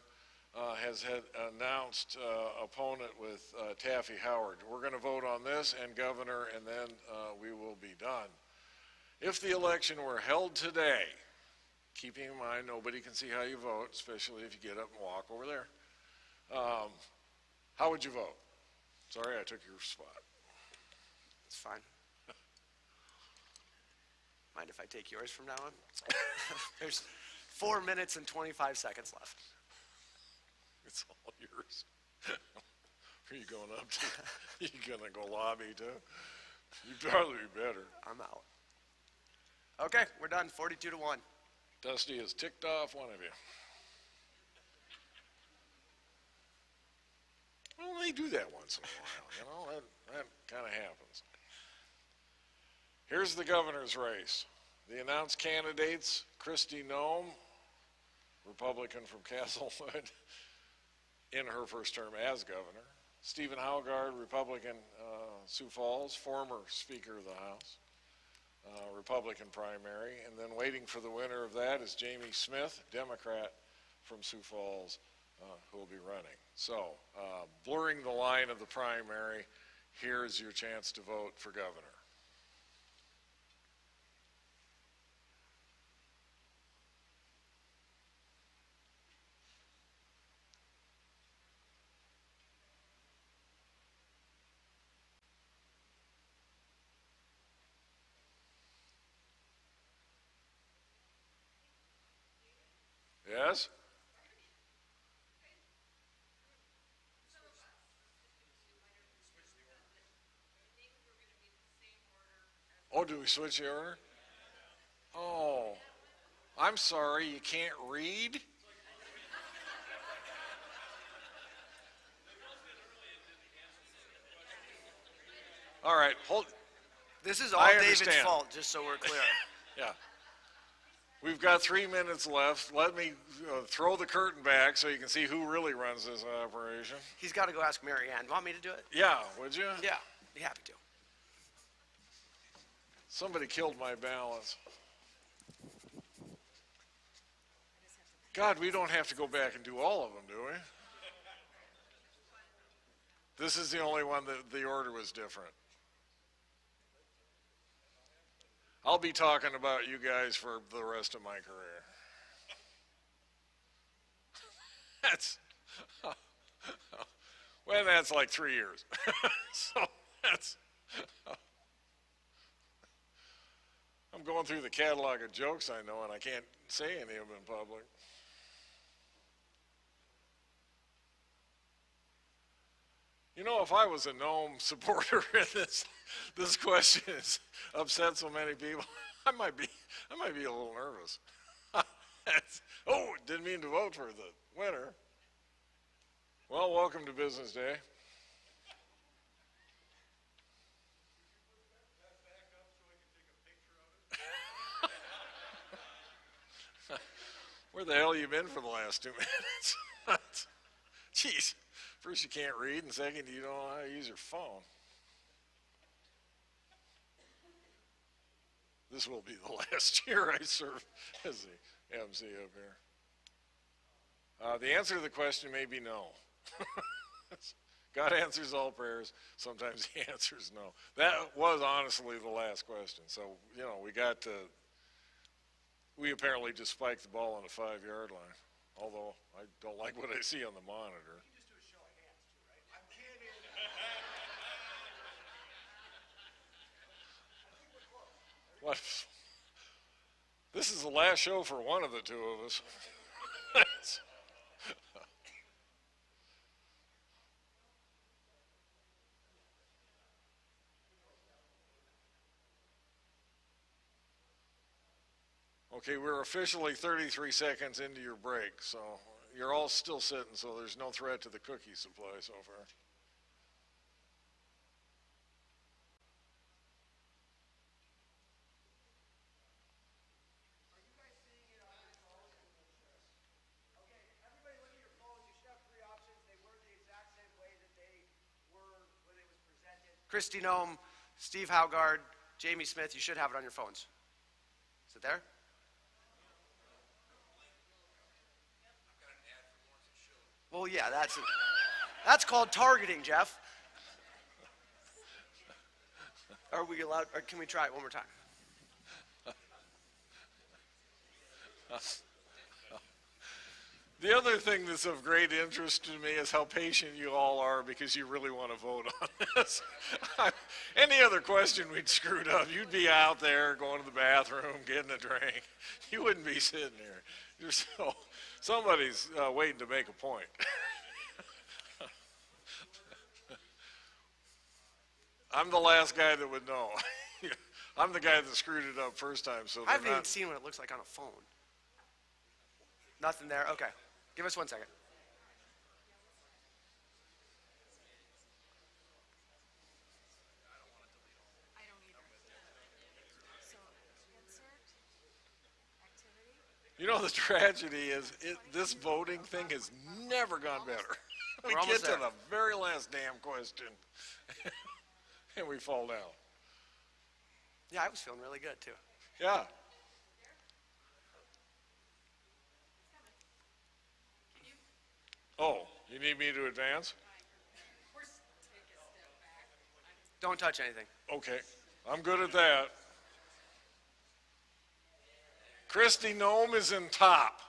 has had announced opponent with Taffy Howard. We're going to vote on this and governor, and then we will be done. If the election were held today, keeping in mind nobody can see how you vote, especially if you get up and walk over there, how would you vote? Sorry, I took your spot. It's fine. Mind if I take yours from now on? There's 4 minutes and 25 seconds left. It's all yours. Where are you going up to? You gonna go lobby too? You'd probably be better. I'm out. Okay, we're done. 42-1. Dusty has ticked off one of you. Well, they do that once in a while, you know, that kind of happens. Here's the governor's race. The announced candidates: Kristi Noem, Republican from Castlewood, in her first term as governor; Stephen Haugard, Republican, Sioux Falls, former Speaker of the House, Republican primary; and then waiting for the winner of that is Jamie Smith, Democrat from Sioux Falls, who will be running. So, blurring the line of the primary, here's your chance to vote for governor. Yes? Oh, do we switch the order? Oh, I'm sorry, you can't read? All right, hold. This is all I David's understand. fault, just so we're clear. Yeah. We've got 3 minutes left. Let me throw the curtain back so you can see who really runs this operation. He's got to go ask Mary Ann. Want me to do it? Yeah, would you? Yeah, be happy to. Somebody killed my balance. God, we don't have to go back and do all of them, do we? This is the only one that the order was different. I'll be talking about you guys for the rest of my career. That's like 3 years. So I'm going through the catalog of jokes I know, and I can't say any of them in public. You know, if I was a Noem supporter and this question has upset so many people, I might be a little nervous. Oh, didn't mean to vote for the winner. Well, welcome to Business Day. Where the hell you been for the last 2 minutes? Jeez. First, you can't read, and second, you don't know how to use your phone. This will be the last year I serve as the MC up here. The answer to the question may be no. God answers all prayers. Sometimes he answers no. That was honestly the last question. So, you know, we apparently just spiked the ball on the 5-yard line, although I don't like what I see on the monitor. What? This is the last show for one of the two of us. Okay, we're officially 33 seconds into your break, so you're all still sitting, so there's no threat to the cookie supply so far. Kristi Noem, Steve Haugard, Jamie Smith, you should have it on your phones. Is it there? Well, yeah, that's called targeting, Jeff. Are we allowed, or can we try it one more time? The other thing that's of great interest to me is how patient you all are because you really want to vote on this. Any other question we'd screwed up, you'd be out there going to the bathroom, getting a drink. You wouldn't be sitting here. Somebody's waiting to make a point. I'm the last guy that would know. I'm the guy that screwed it up first time. So I haven't even seen what it looks like on a phone. Nothing there? Okay. Give us 1 second. I don't either. So, insert, activity. You know, the tragedy is this voting thing has never gone better. We We're get almost to there. the very last damn question, and we fall down. Yeah, I was feeling really good too. Yeah. Oh, you need me to advance? Don't touch anything. Okay, I'm good at that. Christy Nome is in top.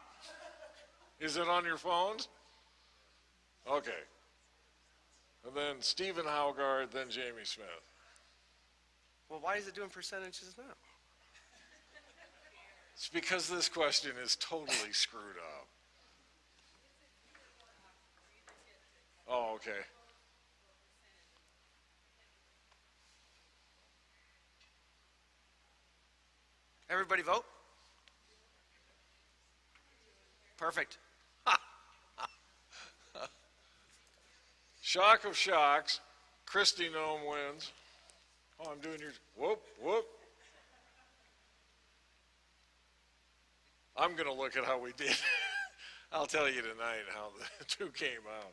Is it on your phones? Okay. And then Stephen Haugard, then Jamie Smith. Well, why is it doing percentages now? It's because this question is totally screwed up. Oh, okay. Everybody vote? Perfect. Shock of shocks, Christy Nome wins. Oh, I'm doing your, whoop, whoop. I'm gonna look at how we did. I'll tell you tonight how the two came out.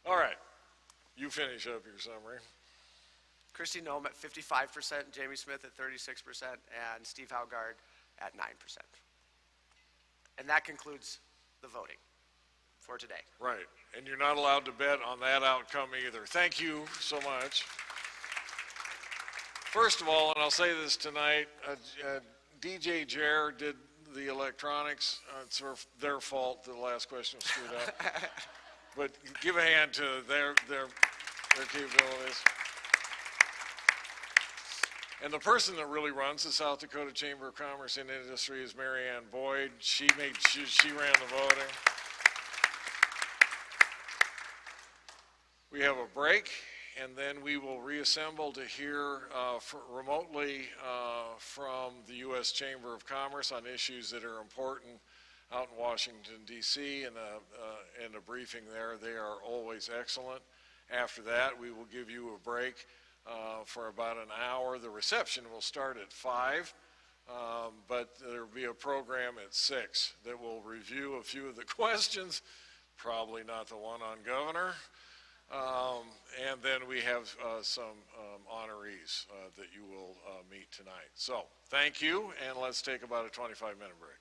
All right, you finish up your summary. Christy Nome at 55%, Jamie Smith at 36%, and Steve Haugard at 9%. And that concludes the voting for today. Right, and you're not allowed to bet on that outcome either. Thank you so much. First of all, and I'll say this tonight, DJ Jer did the electronics. It's their fault the last question was screwed up. But give a hand to their capabilities. And the person that really runs the South Dakota Chamber of Commerce and Industry is Mary Ann Boyd. She ran the voting. We have a break, and then we will reassemble to hear remotely from the U.S. Chamber of Commerce on issues that are important out in Washington, D.C., and a briefing there. They are always excellent. After that, we will give you a break for about an hour. The reception will start at 5, but there will be a program at 6 that will review a few of the questions, probably not the one on governor. And then we have some honorees that you will meet tonight. So thank you, and let's take about a 25-minute break.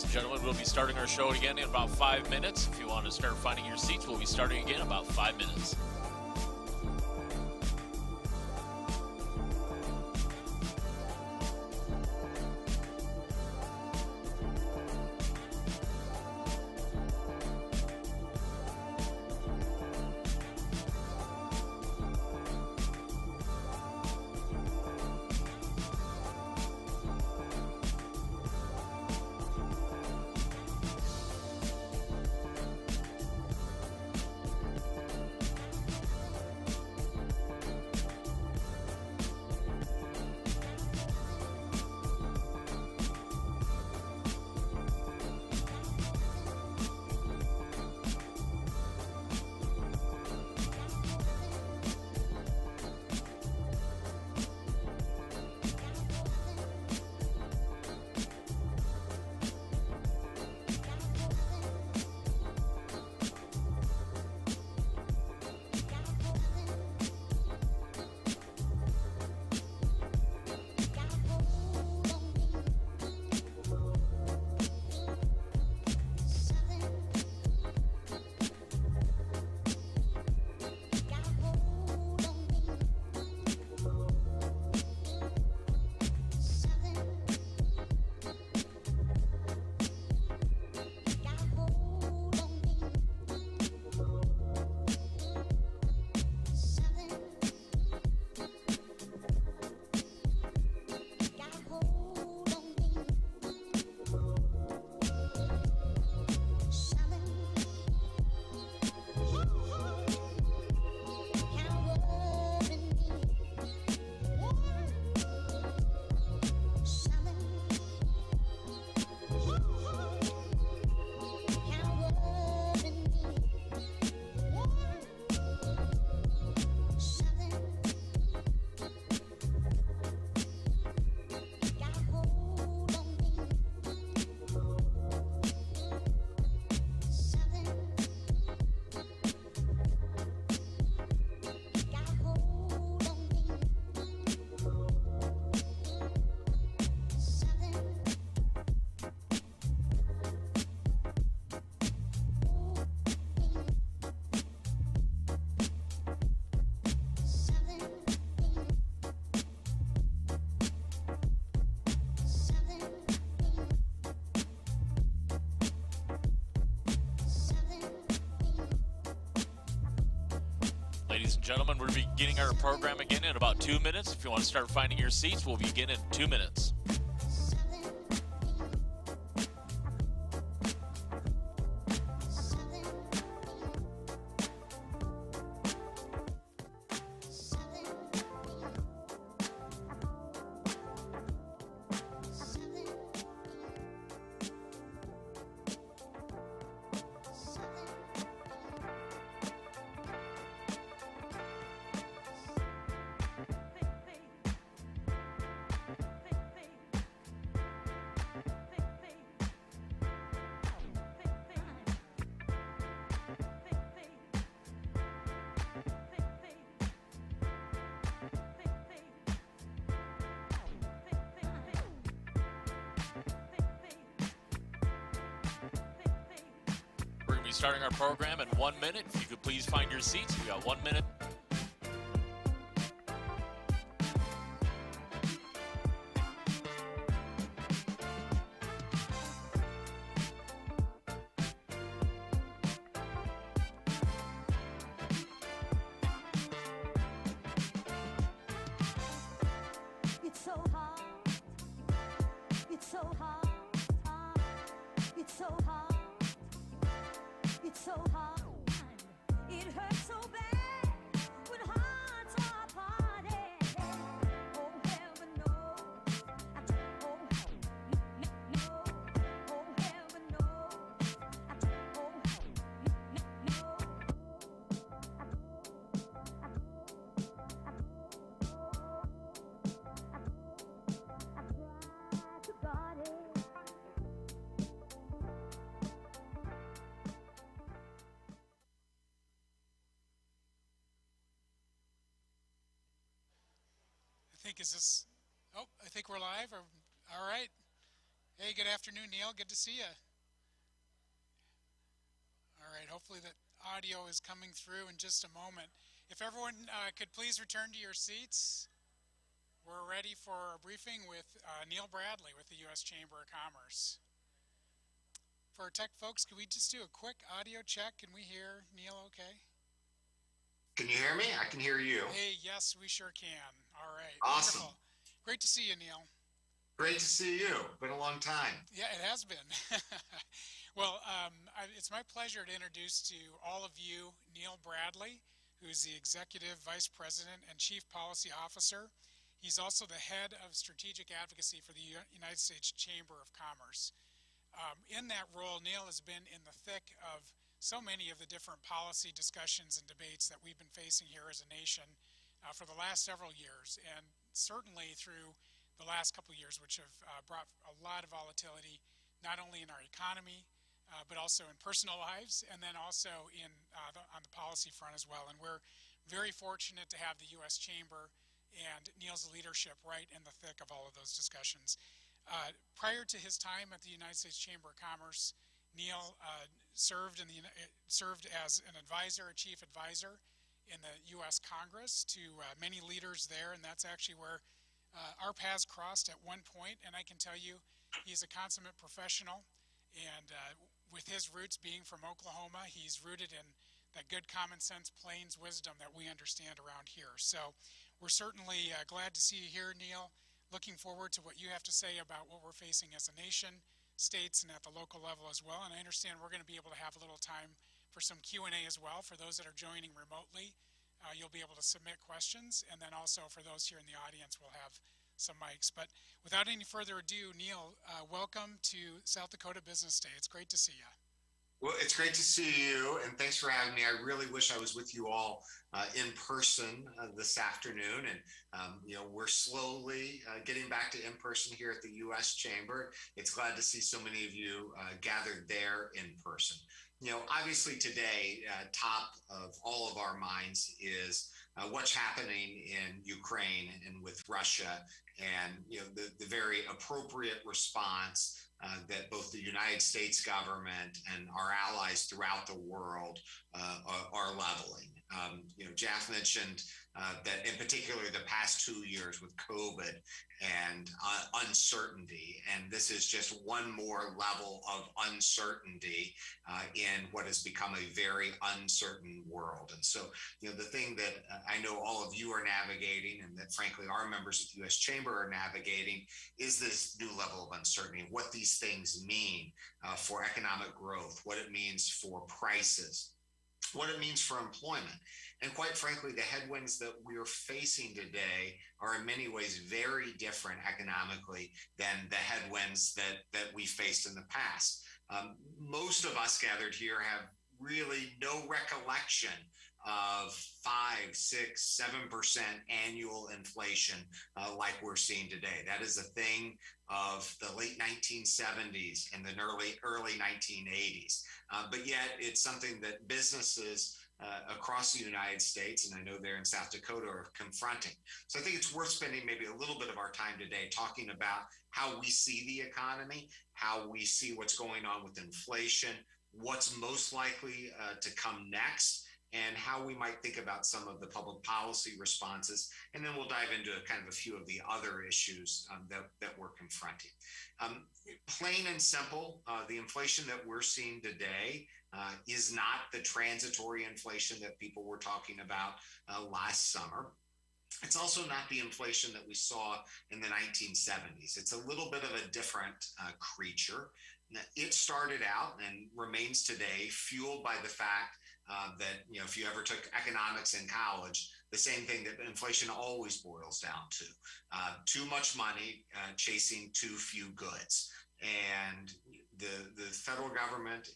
Ladies and gentlemen, we'll be starting our show again in about 5 minutes. If you want to start finding your seats, we'll be starting again in about 5 minutes. Ladies and gentlemen, we'll be beginning our program again in about 2 minutes. If you want to start finding your seats, we'll begin in 2 minutes. Starting our program in 1 minute. If you could please find your seats. We got 1 minute. It's so hard. It's so hard. It's so hard. It's so hard. It hurts so bad when hearts are parted. Oh, heaven knows. Oh, no. Oh, heaven knows. Oh, no. I try to guard it. I think we're live. All right. Hey, good afternoon, Neil. Good to see you. All right, hopefully that audio is coming through in just a moment. If everyone could please return to your seats, we're ready for a briefing with Neil Bradley with the U.S. Chamber of Commerce. For our tech folks, could we just do a quick audio check? Can we hear Neil okay? Can you hear me? I can hear you. Hey, yes, we sure can. All right. Awesome. Wonderful. Great to see you, Neil. Great to see you. Been a long time. Yeah, it has been. Well, it's my pleasure to introduce to all of you Neil Bradley, who is the Executive Vice President and Chief Policy Officer. He's also the Head of Strategic Advocacy for the United States Chamber of Commerce. In that role, Neil has been in the thick of so many of the different policy discussions and debates that we've been facing here as a nation for the last several years, and certainly through the last couple of years, which have brought a lot of volatility, not only in our economy, but also in personal lives, and then also on the policy front as well. And we're very fortunate to have the U.S. Chamber and Neil's leadership right in the thick of all of those discussions. Prior to his time at the United States Chamber of Commerce, Neil served as an advisor, a chief advisor in the U.S. Congress to many leaders there, and that's actually where our paths crossed at one point. And I can tell you, he's a consummate professional, and with his roots being from Oklahoma, he's rooted in that good common sense plains wisdom that we understand around here. So we're certainly glad to see you here, Neil. Looking forward to what you have to say about what we're facing as a nation, states, and at the local level as well. And I understand we're going to be able to have a little time for some Q&A as well. For those that are joining remotely, you'll be able to submit questions. And then also for those here in the audience, we'll have some mics. But without any further ado, Neil, welcome to South Dakota Business Day. It's great to see you. Well, it's great to see you, and thanks for having me. I really wish I was with you all in person this afternoon, and we're slowly getting back to in person here at the U.S. Chamber. It's glad to see so many of you gathered there in person. Obviously today, top of all of our minds is what's happening in Ukraine and with Russia, and the very appropriate response that both the United States government and our allies throughout the world are leveling. Jeff mentioned that in particular the past 2 years with COVID and uncertainty, and this is just one more level of uncertainty in what has become a very uncertain world. And so, the thing that I know all of you are navigating, and that frankly our members of the U.S. Chamber are navigating, is this new level of uncertainty, what these things mean for economic growth, what it means for prices, what it means for employment. And quite frankly, the headwinds that we're facing today are in many ways very different economically than the headwinds that we faced in the past. Most of us gathered here have really no recollection of 5, 6, 7% annual inflation like we're seeing today. That is a thing of the late 1970s and the early 1980s. But yet it's something that businesses across the United States, and I know they're in South Dakota, are confronting. So I think it's worth spending maybe a little bit of our time today talking about how we see the economy, how we see what's going on with inflation, what's most likely to come next, and how we might think about some of the public policy responses. And then we'll dive into kind of a few of the other issues that we're confronting. Plain and simple, the inflation that we're seeing today is not the transitory inflation that people were talking about last summer. It's also not the inflation that we saw in the 1970s. It's a little bit of a different creature. It started out and remains today fueled by the fact that, if you ever took economics in college, the same thing that inflation always boils down to, too much money chasing too few goods. And the federal government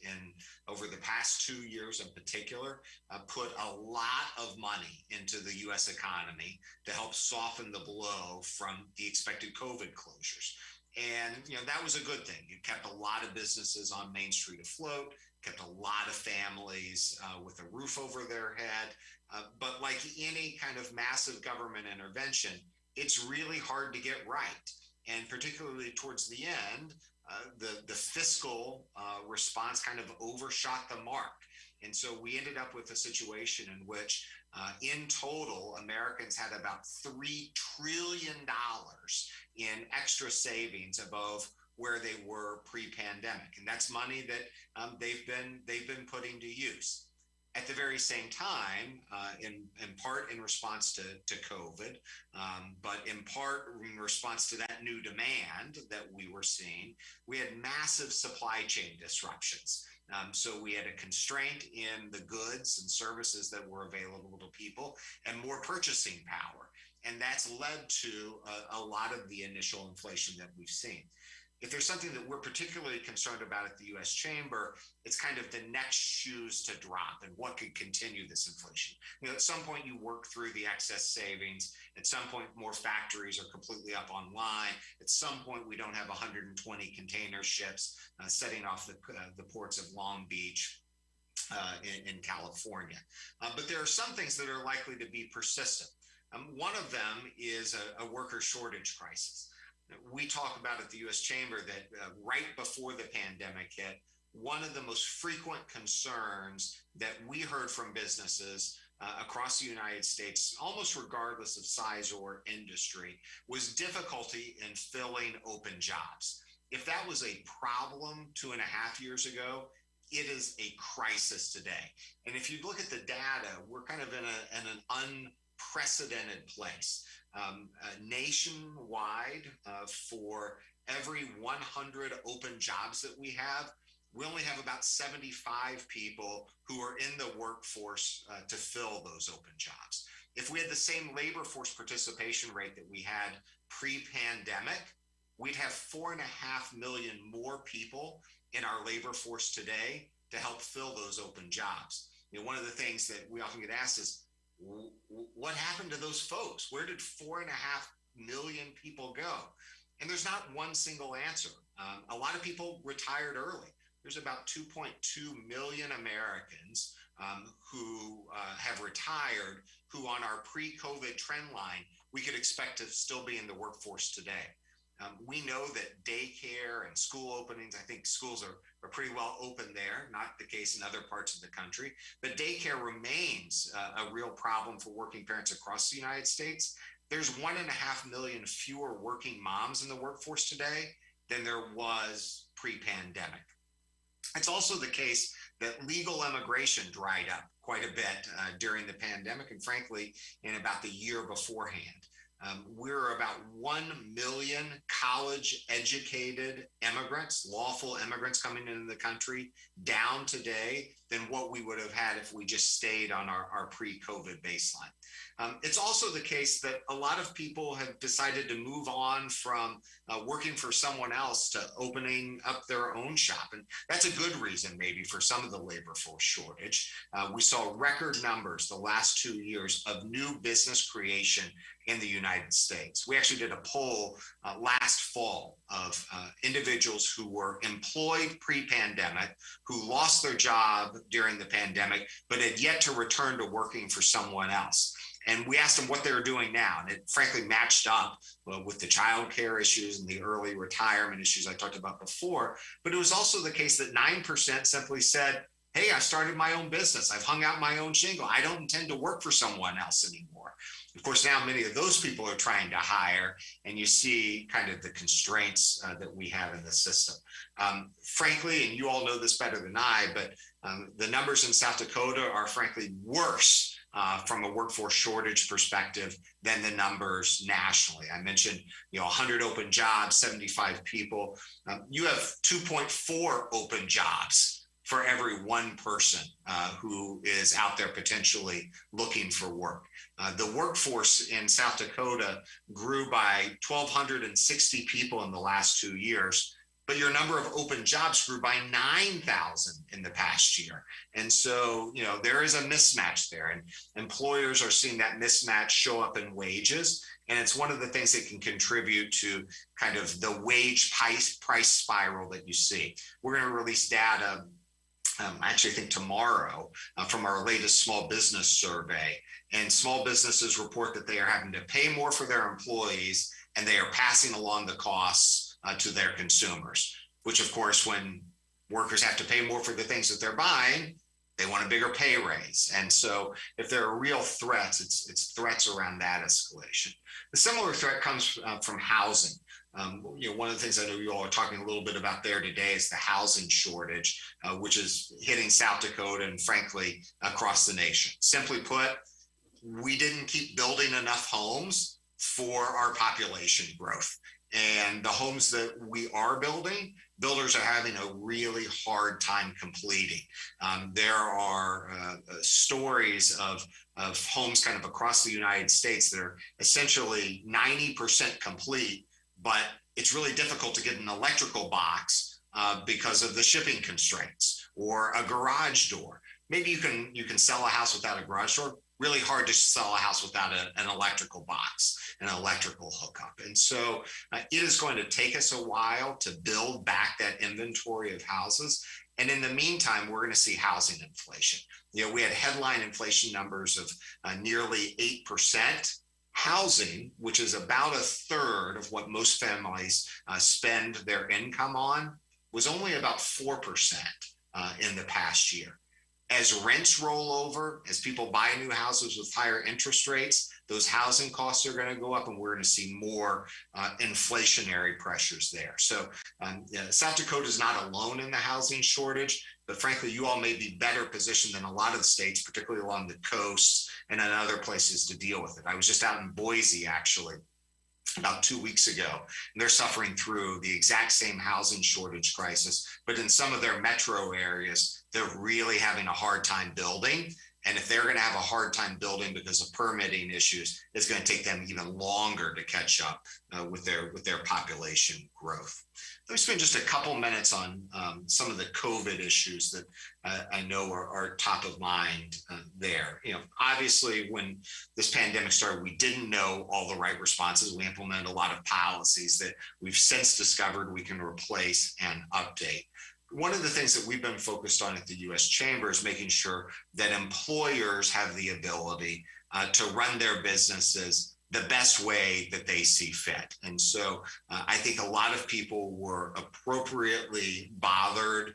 over the past 2 years in particular put a lot of money into the U.S. economy to help soften the blow from the expected COVID closures. And, that was a good thing. It kept a lot of businesses on Main Street afloat, kept a lot of families with a roof over their head. But like any kind of massive government intervention, it's really hard to get right. And particularly towards the end, the fiscal response kind of overshot the mark. And so we ended up with a situation in which, in total, Americans had about $3 trillion in extra savings above where they were pre-pandemic, and that's money that they've been putting to use. At the very same time, in part in response to COVID, but in part in response to that new demand that we were seeing, we had massive supply chain disruptions. So we had a constraint in the goods and services that were available to people and more purchasing power. And that's led to a lot of the initial inflation that we've seen. If there's something that we're particularly concerned about at the U.S. Chamber, it's kind of the next shoes to drop and what could continue this inflation. At some point you work through the excess savings. At some point, more factories are completely up online. At some point, we don't have 120 container ships setting off the ports of Long Beach in California. But there are some things that are likely to be persistent. One of them is a worker shortage crisis. We talk about at the U.S. Chamber that right before the pandemic hit, one of the most frequent concerns that we heard from businesses across the United States, almost regardless of size or industry, was difficulty in filling open jobs. If that was a problem 2.5 years ago, it is a crisis today. And if you look at the data, we're kind of in an unprecedented place. Nationwide, for every 100 open jobs that we have, we only have about 75 people who are in the workforce to fill those open jobs. If we had the same labor force participation rate that we had pre-pandemic, we'd have 4.5 million more people in our labor force today to help fill those open jobs. One of the things that we often get asked is, what happened to those folks? Where did 4.5 million people go? And there's not one single answer. A lot of people retired early. There's about 2.2 million Americans who have retired, who on our pre-COVID trend line, we could expect to still be in the workforce today. We know that daycare and school openings, I think schools are pretty well open there, not the case in other parts of the country, but daycare remains a real problem for working parents across the United States. There's 1.5 million fewer working moms in the workforce today than there was pre-pandemic. It's also the case that legal immigration dried up quite a bit during the pandemic, and frankly, in about the year beforehand. We're about 1 million college-educated immigrants, lawful immigrants coming into the country, down today than what we would have had if we just stayed on our pre-COVID baseline. It's also the case that a lot of people have decided to move on from working for someone else to opening up their own shop. And that's a good reason maybe for some of the labor force shortage. We saw record numbers the last 2 years of new business creation in the United States. We actually did a poll last fall of individuals who were employed pre-pandemic, who lost their job during the pandemic, but had yet to return to working for someone else. And we asked them what they were doing now. And it frankly matched up with the child care issues and the early retirement issues I talked about before. But it was also the case that 9% simply said, hey, I started my own business. I've hung out my own shingle. I don't intend to work for someone else anymore. Of course, now many of those people are trying to hire, and you see kind of the constraints that we have in the system. Frankly, and you all know this better than I, but the numbers in South Dakota are frankly worse from a workforce shortage perspective than the numbers nationally. I mentioned, 100 open jobs, 75 people. You have 2.4 open jobs for every one person who is out there potentially looking for work. The workforce in South Dakota grew by 1,260 people in the last 2 years, but your number of open jobs grew by 9,000 in the past year. And so, there is a mismatch there, and employers are seeing that mismatch show up in wages. And it's one of the things that can contribute to kind of the wage price spiral that you see. We're going to release data, I actually think tomorrow, from our latest small business survey. And small businesses report that they are having to pay more for their employees, and they are passing along the costs to their consumers. which of course, when workers have to pay more for the things that they're buying, they want a bigger pay raise. And so if there are real threats, it's threats around that escalation. The similar threat comes from housing. One of the things I know you all are talking a little bit about there today is the housing shortage, which is hitting South Dakota and frankly, across the nation. Simply put, we didn't keep building enough homes for our population growth. And the homes that we are building, builders are having a really hard time completing. There are stories of homes kind of across the United States that are essentially 90% complete, but it's really difficult to get an electrical box because of the shipping constraints, or a garage door. Maybe you can sell a house without a garage door. Really hard to sell a house without an electrical box, an electrical hookup. And so it is going to take us a while to build back that inventory of houses. And in the meantime, we're going to see housing inflation. We had headline inflation numbers of nearly 8%. Housing, which is about a third of what most families spend their income on, was only about 4% in the past year. As rents roll over, as people buy new houses with higher interest rates, those housing costs are going to go up, and we're going to see more inflationary pressures there. So South Dakota is not alone in the housing shortage, but frankly, you all may be better positioned than a lot of the states, particularly along the coasts and in other places, to deal with it. I was just out in Boise, actually, about 2 weeks ago, and they're suffering through the exact same housing shortage crisis, but in some of their metro areas, they're really having a hard time building. And if they're going to have a hard time building because of permitting issues, it's going to take them even longer to catch up with their population growth. Let me spend just a couple minutes on some of the COVID issues that I know are top of mind there. Obviously, when this pandemic started, we didn't know all the right responses. We implemented a lot of policies that we've since discovered we can replace and update. One of the things that we've been focused on at the U.S. Chamber is making sure that employers have the ability to run their businesses the best way that they see fit. And so I think a lot of people were appropriately bothered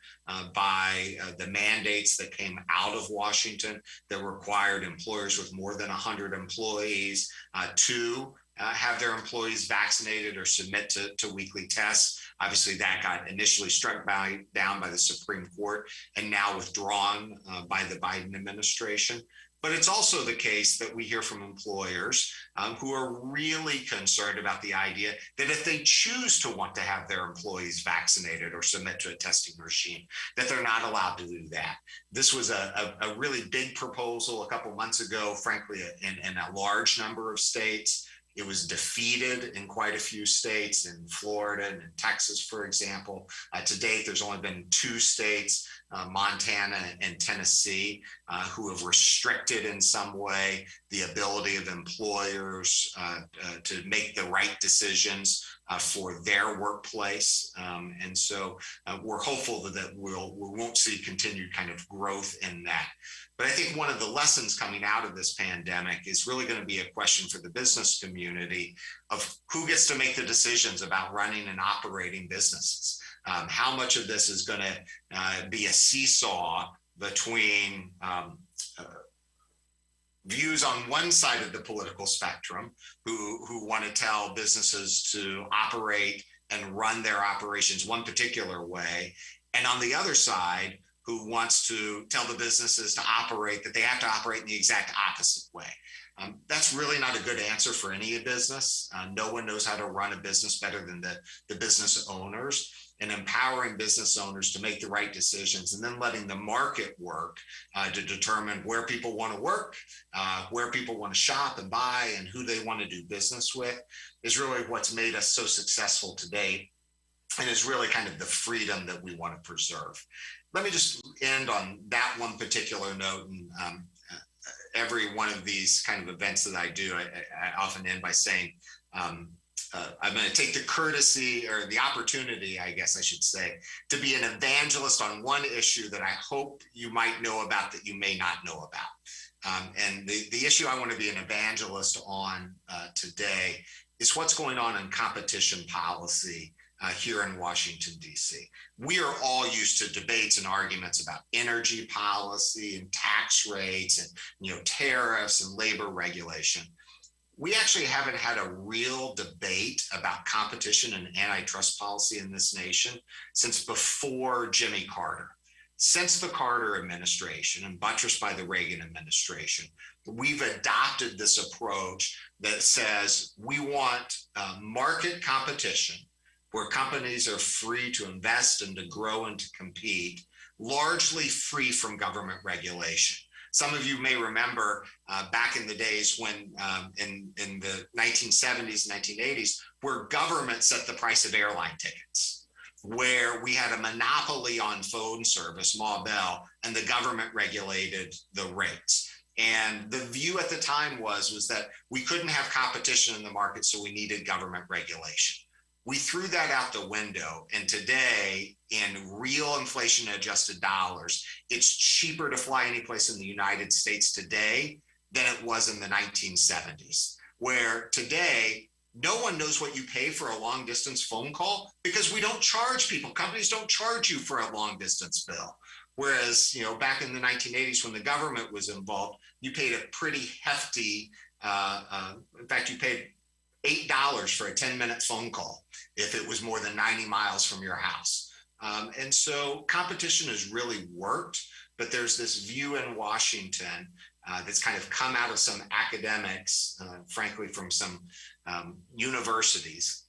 by the mandates that came out of Washington that required employers with more than 100 employees to have their employees vaccinated or submit to weekly tests. Obviously, that got initially struck down by the Supreme Court and now withdrawn by the Biden administration. But it's also the case that we hear from employers who are really concerned about the idea that if they choose to want to have their employees vaccinated or submit to a testing regime, that they're not allowed to do that. This was a really big proposal a couple months ago, frankly, in a large number of states. It was defeated in quite a few states, in Florida and in Texas, for example. To date, there's only been 2 states, Montana and Tennessee, who have restricted in some way the ability of employers to make the right decisions for their workplace. And so we're hopeful that we won't see continued kind of growth in that. But I think one of the lessons coming out of this pandemic is really going to be a question for the business community of who gets to make the decisions about running and operating businesses. How much of this is going to be a seesaw between views on one side of the political spectrum who want to tell businesses to operate and run their operations one particular way, and on the other side, who wants to tell the businesses to operate, that they have to operate in the exact opposite way. That's really not a good answer for any business. No one knows how to run a business better than the business owners, and empowering business owners to make the right decisions and then letting the market work to determine where people want to work, where people want to shop and buy, and who they want to do business with is really what's made us so successful today, and is really kind of the freedom that we want to preserve. Let me just end on that one particular note. And every one of these kind of events that I do, I often end by saying, I'm going to take the courtesy or the opportunity, I guess I should say, to be an evangelist on one issue that I hope you might know about that you may not know about. And the issue I want to be an evangelist on today is what's going on in competition policy here in Washington, D.C. We are all used to debates and arguments about energy policy and tax rates and tariffs and labor regulation. We actually haven't had a real debate about competition and antitrust policy in this nation since before Jimmy Carter. Since the Carter administration and buttressed by the Reagan administration, we've adopted this approach that says we want market competition where companies are free to invest and to grow and to compete, largely free from government regulation. Some of you may remember back in the days when in the 1970s, 1980s, where government set the price of airline tickets, where we had a monopoly on phone service, Ma Bell, and the government regulated the rates. And the view at the time was that we couldn't have competition in the market, so we needed government regulation. We threw that out the window, and today, in real inflation-adjusted dollars, it's cheaper to fly any place in the United States today than it was in the 1970s, where today, no one knows what you pay for a long-distance phone call because we don't charge people. Companies don't charge you for a long-distance bill. Whereas, back in the 1980s, when the government was involved, you paid a pretty hefty, in fact, you paid $8 for a 10-minute phone call if it was more than 90 miles from your house. And so competition has really worked, but there's this view in Washington that's kind of come out of some academics, frankly, from some universities,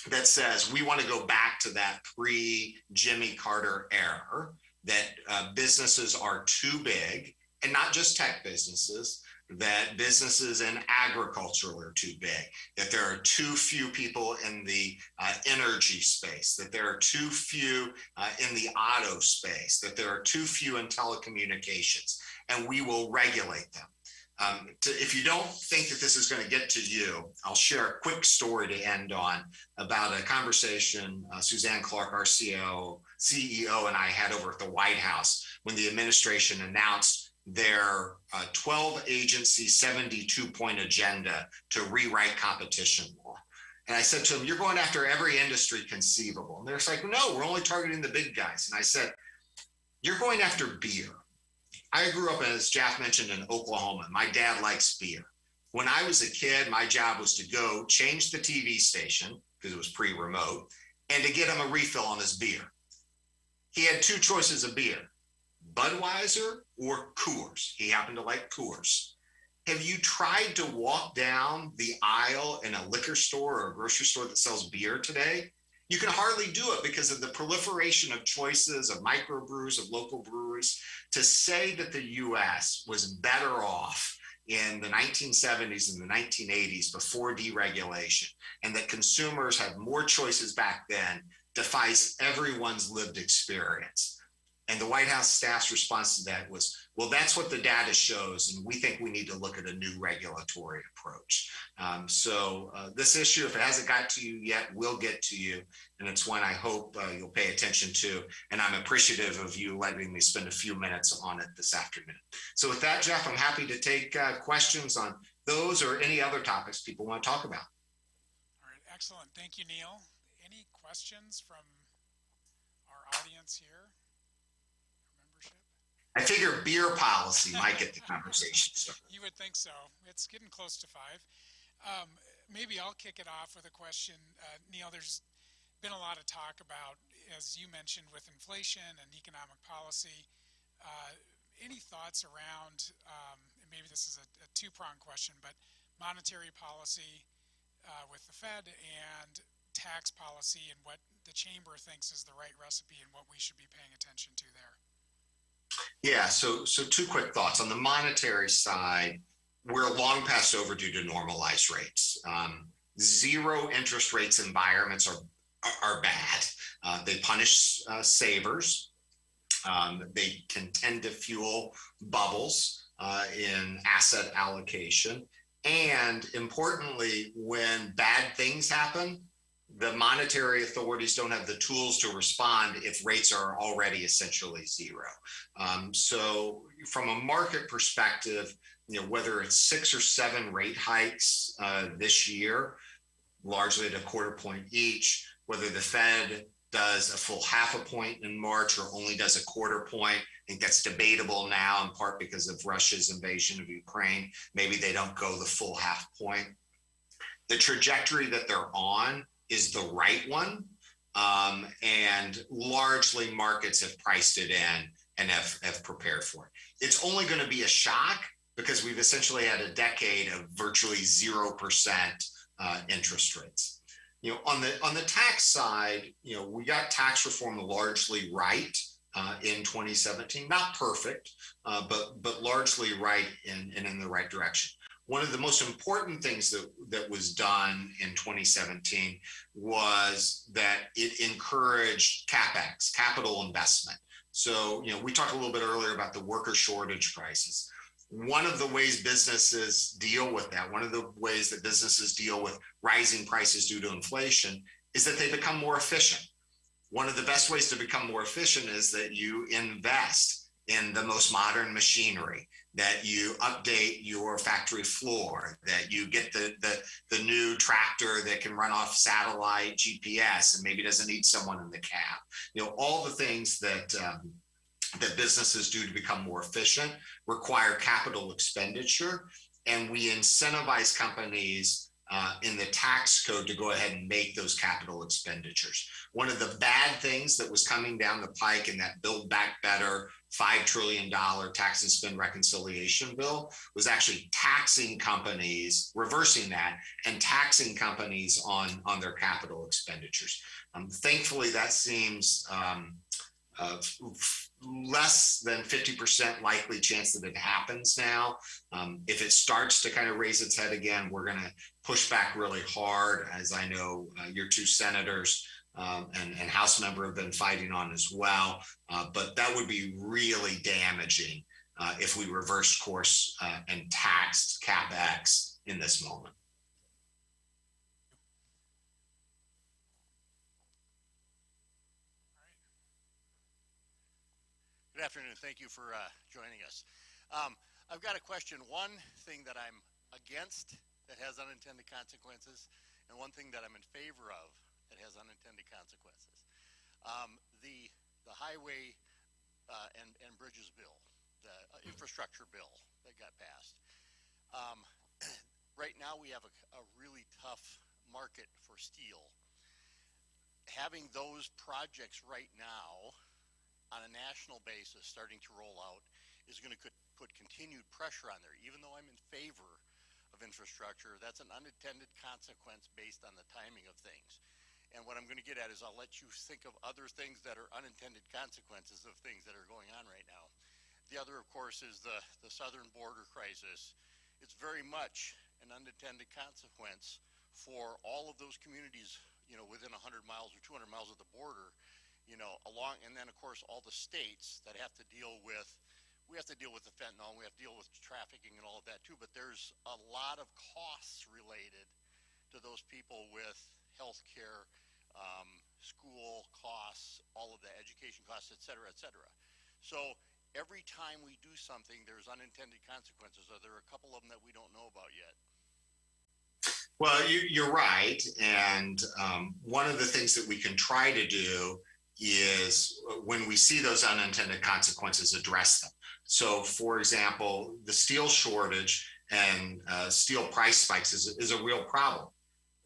that says we want to go back to that pre-Jimmy Carter era, that businesses are too big, and not just tech businesses, that businesses in agriculture are too big, that there are too few people in the energy space, that there are too few in the auto space, that there are too few in telecommunications, and we will regulate them. If you don't think that this is going to get to you, I'll share a quick story to end on about a conversation Suzanne Clark, our CEO, and I had over at the White House when the administration announced their 12-agency, 72-point agenda to rewrite competition law. And I said to them, you're going after every industry conceivable. And they're like, no, we're only targeting the big guys. And I said, you're going after beer. I grew up, as Jeff mentioned, in Oklahoma. My dad likes beer. When I was a kid, my job was to go change the TV station, because it was pre-remote, and to get him a refill on his beer. He had two choices of beer, Budweiser or Coors. He happened to like Coors. Have you tried to walk down the aisle in a liquor store or a grocery store that sells beer today? You can hardly do it because of the proliferation of choices, of microbrews, of local breweries. To say that the US was better off in the 1970s and the 1980s before deregulation, and that consumers had more choices back then, defies everyone's lived experience. And the White House staff's response to that was, well, that's what the data shows, and we think we need to look at a new regulatory approach. So this issue, if it hasn't got to you yet, will get to you, and it's one I hope you'll pay attention to, and I'm appreciative of you letting me spend a few minutes on it this afternoon. So with that, Jeff, I'm happy to take questions on those or any other topics people want to talk about. All right, excellent. Thank you, Neil. Any questions from our audience here? I figure beer policy might get the conversation started. You would think so. It's getting close to 5. Maybe I'll kick it off with a question. Neil, there's been a lot of talk about, as you mentioned, with inflation and economic policy. Any thoughts around, and maybe this is a two-pronged question, but monetary policy with the Fed and tax policy and what the chamber thinks is the right recipe and what we should be paying attention to there? Yeah, so two quick thoughts. On the monetary side, we're long past overdue to normalize rates. Zero interest rates environments are bad. They punish savers. They can tend to fuel bubbles in asset allocation. And importantly, when bad things happen, the monetary authorities don't have the tools to respond if rates are already essentially zero. So from a market perspective, whether it's 6 or 7 rate hikes this year, largely at a quarter point each, whether the Fed does a full half a point in March or only does a quarter point. I think that's debatable now, in part because of Russia's invasion of Ukraine. Maybe they don't go the full half point. The trajectory that they're on is the right one. And largely markets have priced it in and have prepared for it. It's only going to be a shock because we've essentially had a decade of virtually 0% interest rates. On the tax side, we got tax reform largely right in 2017. Not perfect, but largely right and in the right direction. One of the most important things that was done in 2017 was that it encouraged CapEx, capital investment. So, we talked a little bit earlier about the worker shortage crisis. One of the ways businesses deal with that, one of the ways that businesses deal with rising prices due to inflation is that they become more efficient. One of the best ways to become more efficient is that you invest in the most modern machinery, that you update your factory floor, that you get the new tractor that can run off satellite GPS and maybe doesn't need someone in the cab. All the things that businesses do to become more efficient require capital expenditure, and we incentivize companies in the tax code to go ahead and make those capital expenditures. One of the bad things that was coming down the pike in that Build Back Better $5 trillion tax and spend reconciliation bill was actually taxing companies, reversing that, and taxing companies on their capital expenditures. Thankfully, that seems less than 50% likely chance that it happens now. If it starts to kind of raise its head again, we're going to push back really hard, as I know your two senators and House member have been fighting on as well. But that would be really damaging if we reversed course and taxed CapEx in this moment. Good afternoon. Thank you for joining us. I've got a question. One thing that I'm against that has unintended consequences, and one thing that I'm in favor of that has unintended consequences. The highway and bridges bill, the infrastructure bill that got passed. Right now we have a really tough market for steel. Having those projects right now on a national basis starting to roll out is going to put continued pressure on there. Even though I'm in favor of infrastructure, that's an unintended consequence based on the timing of things. And what I'm going to get at is I'll let you think of other things that are unintended consequences of things that are going on right now. The other, of course, is the southern border crisis. It's very much an unintended consequence for all of those communities, within 100 miles or 200 miles of the border, and then of course all the states that have to deal with, we have to deal with the fentanyl, we have to deal with trafficking and all of that too, but there's a lot of costs related to those people with health care, school costs, all of the education costs, et cetera, et cetera. So every time we do something, there's unintended consequences. Are there a couple of them that we don't know about yet? Well, you're right. And one of the things that we can try to do is when we see those unintended consequences, address them. So, for example, the steel shortage and steel price spikes is a real problem.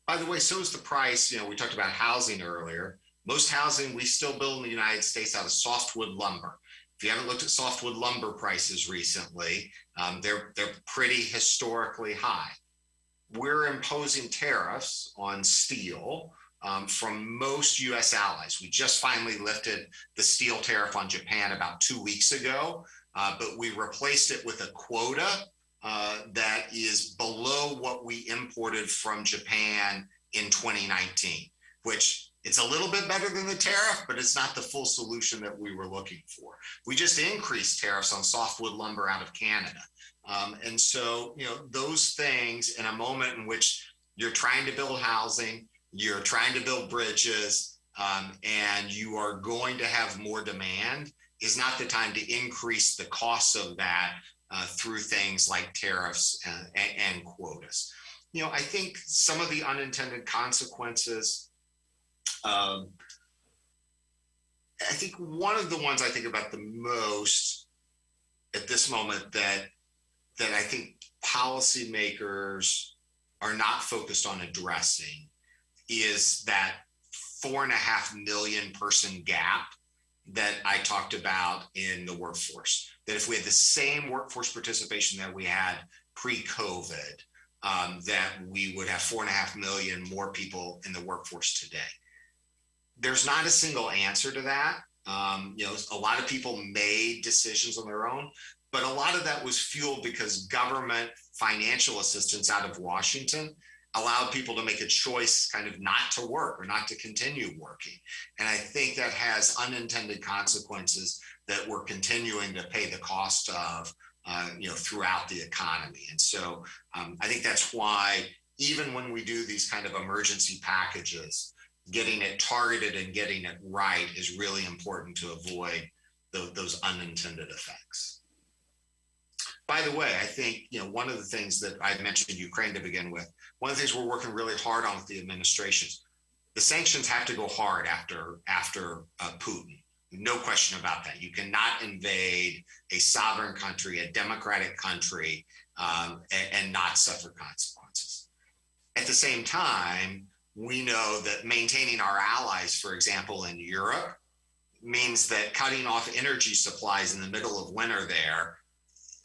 By the way, so is the price. We talked about housing earlier. Most housing we still build in the United States out of softwood lumber. If you haven't looked at softwood lumber prices recently, they're pretty historically high. We're imposing tariffs on steel from most U.S. allies. We just finally lifted the steel tariff on Japan about 2 weeks ago, but we replaced it with a quota that is below what we imported from Japan in 2019, which it's a little bit better than the tariff, but it's not the full solution that we were looking for. We just increased tariffs on softwood lumber out of Canada. And so, those things in a moment in which you're trying to build housing, you're trying to build bridges, and you are going to have more demand, is not the time to increase the costs of that through things like tariffs and quotas. I think some of the unintended consequences I think one of the ones I think about the most at this moment that I think policymakers are not focused on addressing is that 4.5 million person gap that I talked about in the workforce. That if we had the same workforce participation that we had pre-COVID, that we would have 4.5 million more people in the workforce today. There's not a single answer to that. A lot of people made decisions on their own, but a lot of that was fueled because government financial assistance out of Washington allowed people to make a choice kind of not to work or not to continue working. And I think that has unintended consequences that we're continuing to pay the cost of, throughout the economy. And so I think that's why even when we do these kind of emergency packages, getting it targeted and getting it right is really important to avoid those unintended effects. By the way, I think, one of the things that I mentioned Ukraine to begin with, one of the things we're working really hard on with the administrations, the sanctions have to go hard after Putin. No question about that. You cannot invade a sovereign country, a democratic country, and not suffer consequences. At the same time, we know that maintaining our allies, for example, in Europe, means that cutting off energy supplies in the middle of winter there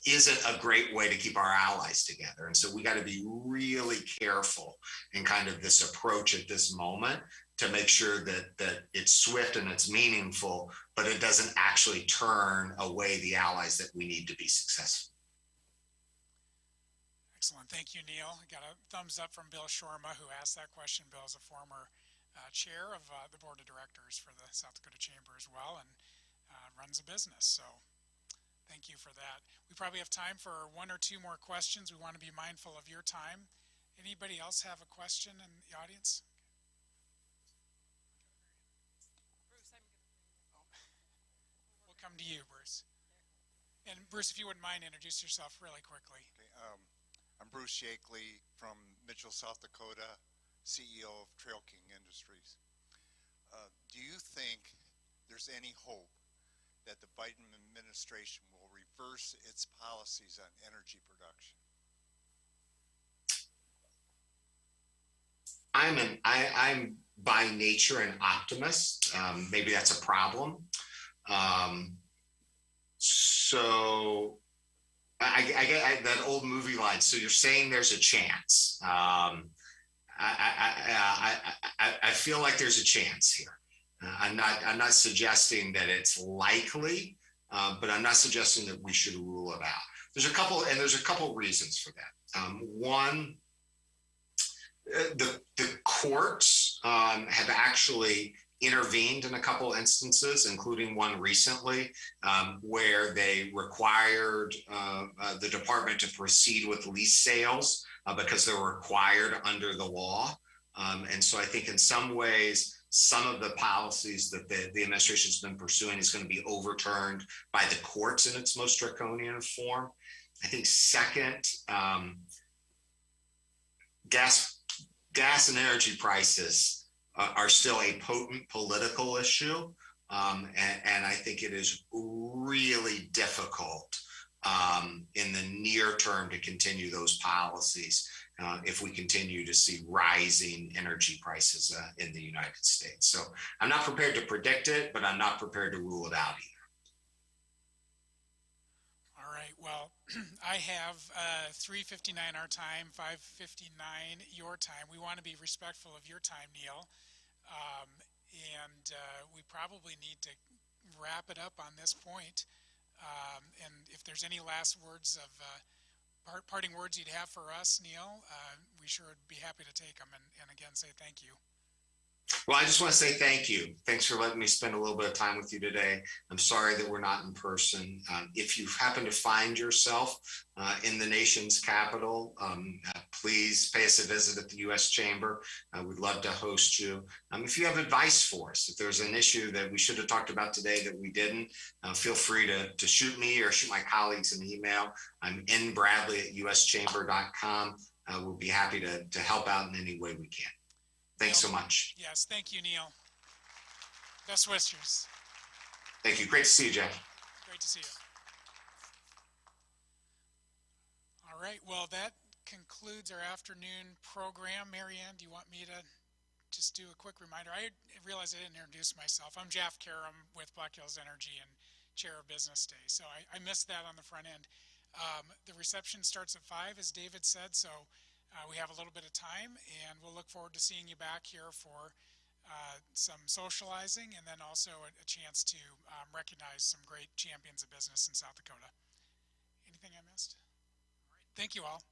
isn't a great way to keep our allies together. And so we got to be really careful in kind of this approach at this moment to make sure that it's swift and it's meaningful, but it doesn't actually turn away the allies that we need to be successful. Excellent. Thank you, Neil. I got a thumbs up from Bill Shorma, who asked that question. Bill is a former chair of the board of directors for the South Dakota Chamber as well, and runs a business. So thank you for that. We probably have time for one or two more questions. We want to be mindful of your time. Anybody else have a question in the audience? We'll come to you, Bruce. And Bruce, if you wouldn't mind, introduce yourself really quickly. Okay, I'm Bruce Yakeley from Mitchell, South Dakota, CEO of Trail King Industries. Do you think there's any hope that the Biden administration will reverse its policies on energy production? I'm by nature an optimist. Maybe that's a problem. So I get that old movie line. So you're saying there's a chance. I feel like there's a chance here. I'm not suggesting that it's likely, but I'm not suggesting that we should rule it out. There's a couple reasons for that. One, the courts have actually intervened in a couple instances, including one recently, where they required the department to proceed with lease sales because they're required under the law. And so I think in some ways, some of the policies that the administration's been pursuing is going to be overturned by the courts in its most draconian form. I think second, gas and energy prices are still a potent political issue. And I think it is really difficult in the near term to continue those policies if we continue to see rising energy prices in the United States. So I'm not prepared to predict it, but I'm not prepared to rule it out either. All right. Well, I have 3:59 our time, 5:59 your time. We want to be respectful of your time, Neil. And we probably need to wrap it up on this point. And if there's any last words of parting words you'd have for us, Neil, we sure would be happy to take them and again say thank you. Well, I just want to say thank you. Thanks for letting me spend a little bit of time with you today. I'm sorry that we're not in person. If you happen to find yourself in the nation's capital, please pay us a visit at the U.S. Chamber. We'd love to host you. If you have advice for us, if there's an issue that we should have talked about today that we didn't, feel free to shoot me or shoot my colleagues an email. I'm nbradley@uschamber.com. We'll be happy to help out in any way we can. Thanks so much. Yes, thank you, Neil. Best wishes. Thank you. Great to see you, Jeff. Great to see you. All right, well, that concludes our afternoon program. Marianne, do you want me to just do a quick reminder? I realized I didn't introduce myself. I'm Jeff Karam with Black Hills Energy and Chair of Business Day, so I missed that on the front end. The reception starts at 5, as David said, so we have a little bit of time, and we'll look forward to seeing you back here for some socializing and then also a chance to recognize some great champions of business in South Dakota. Anything I missed? All right, thank you all.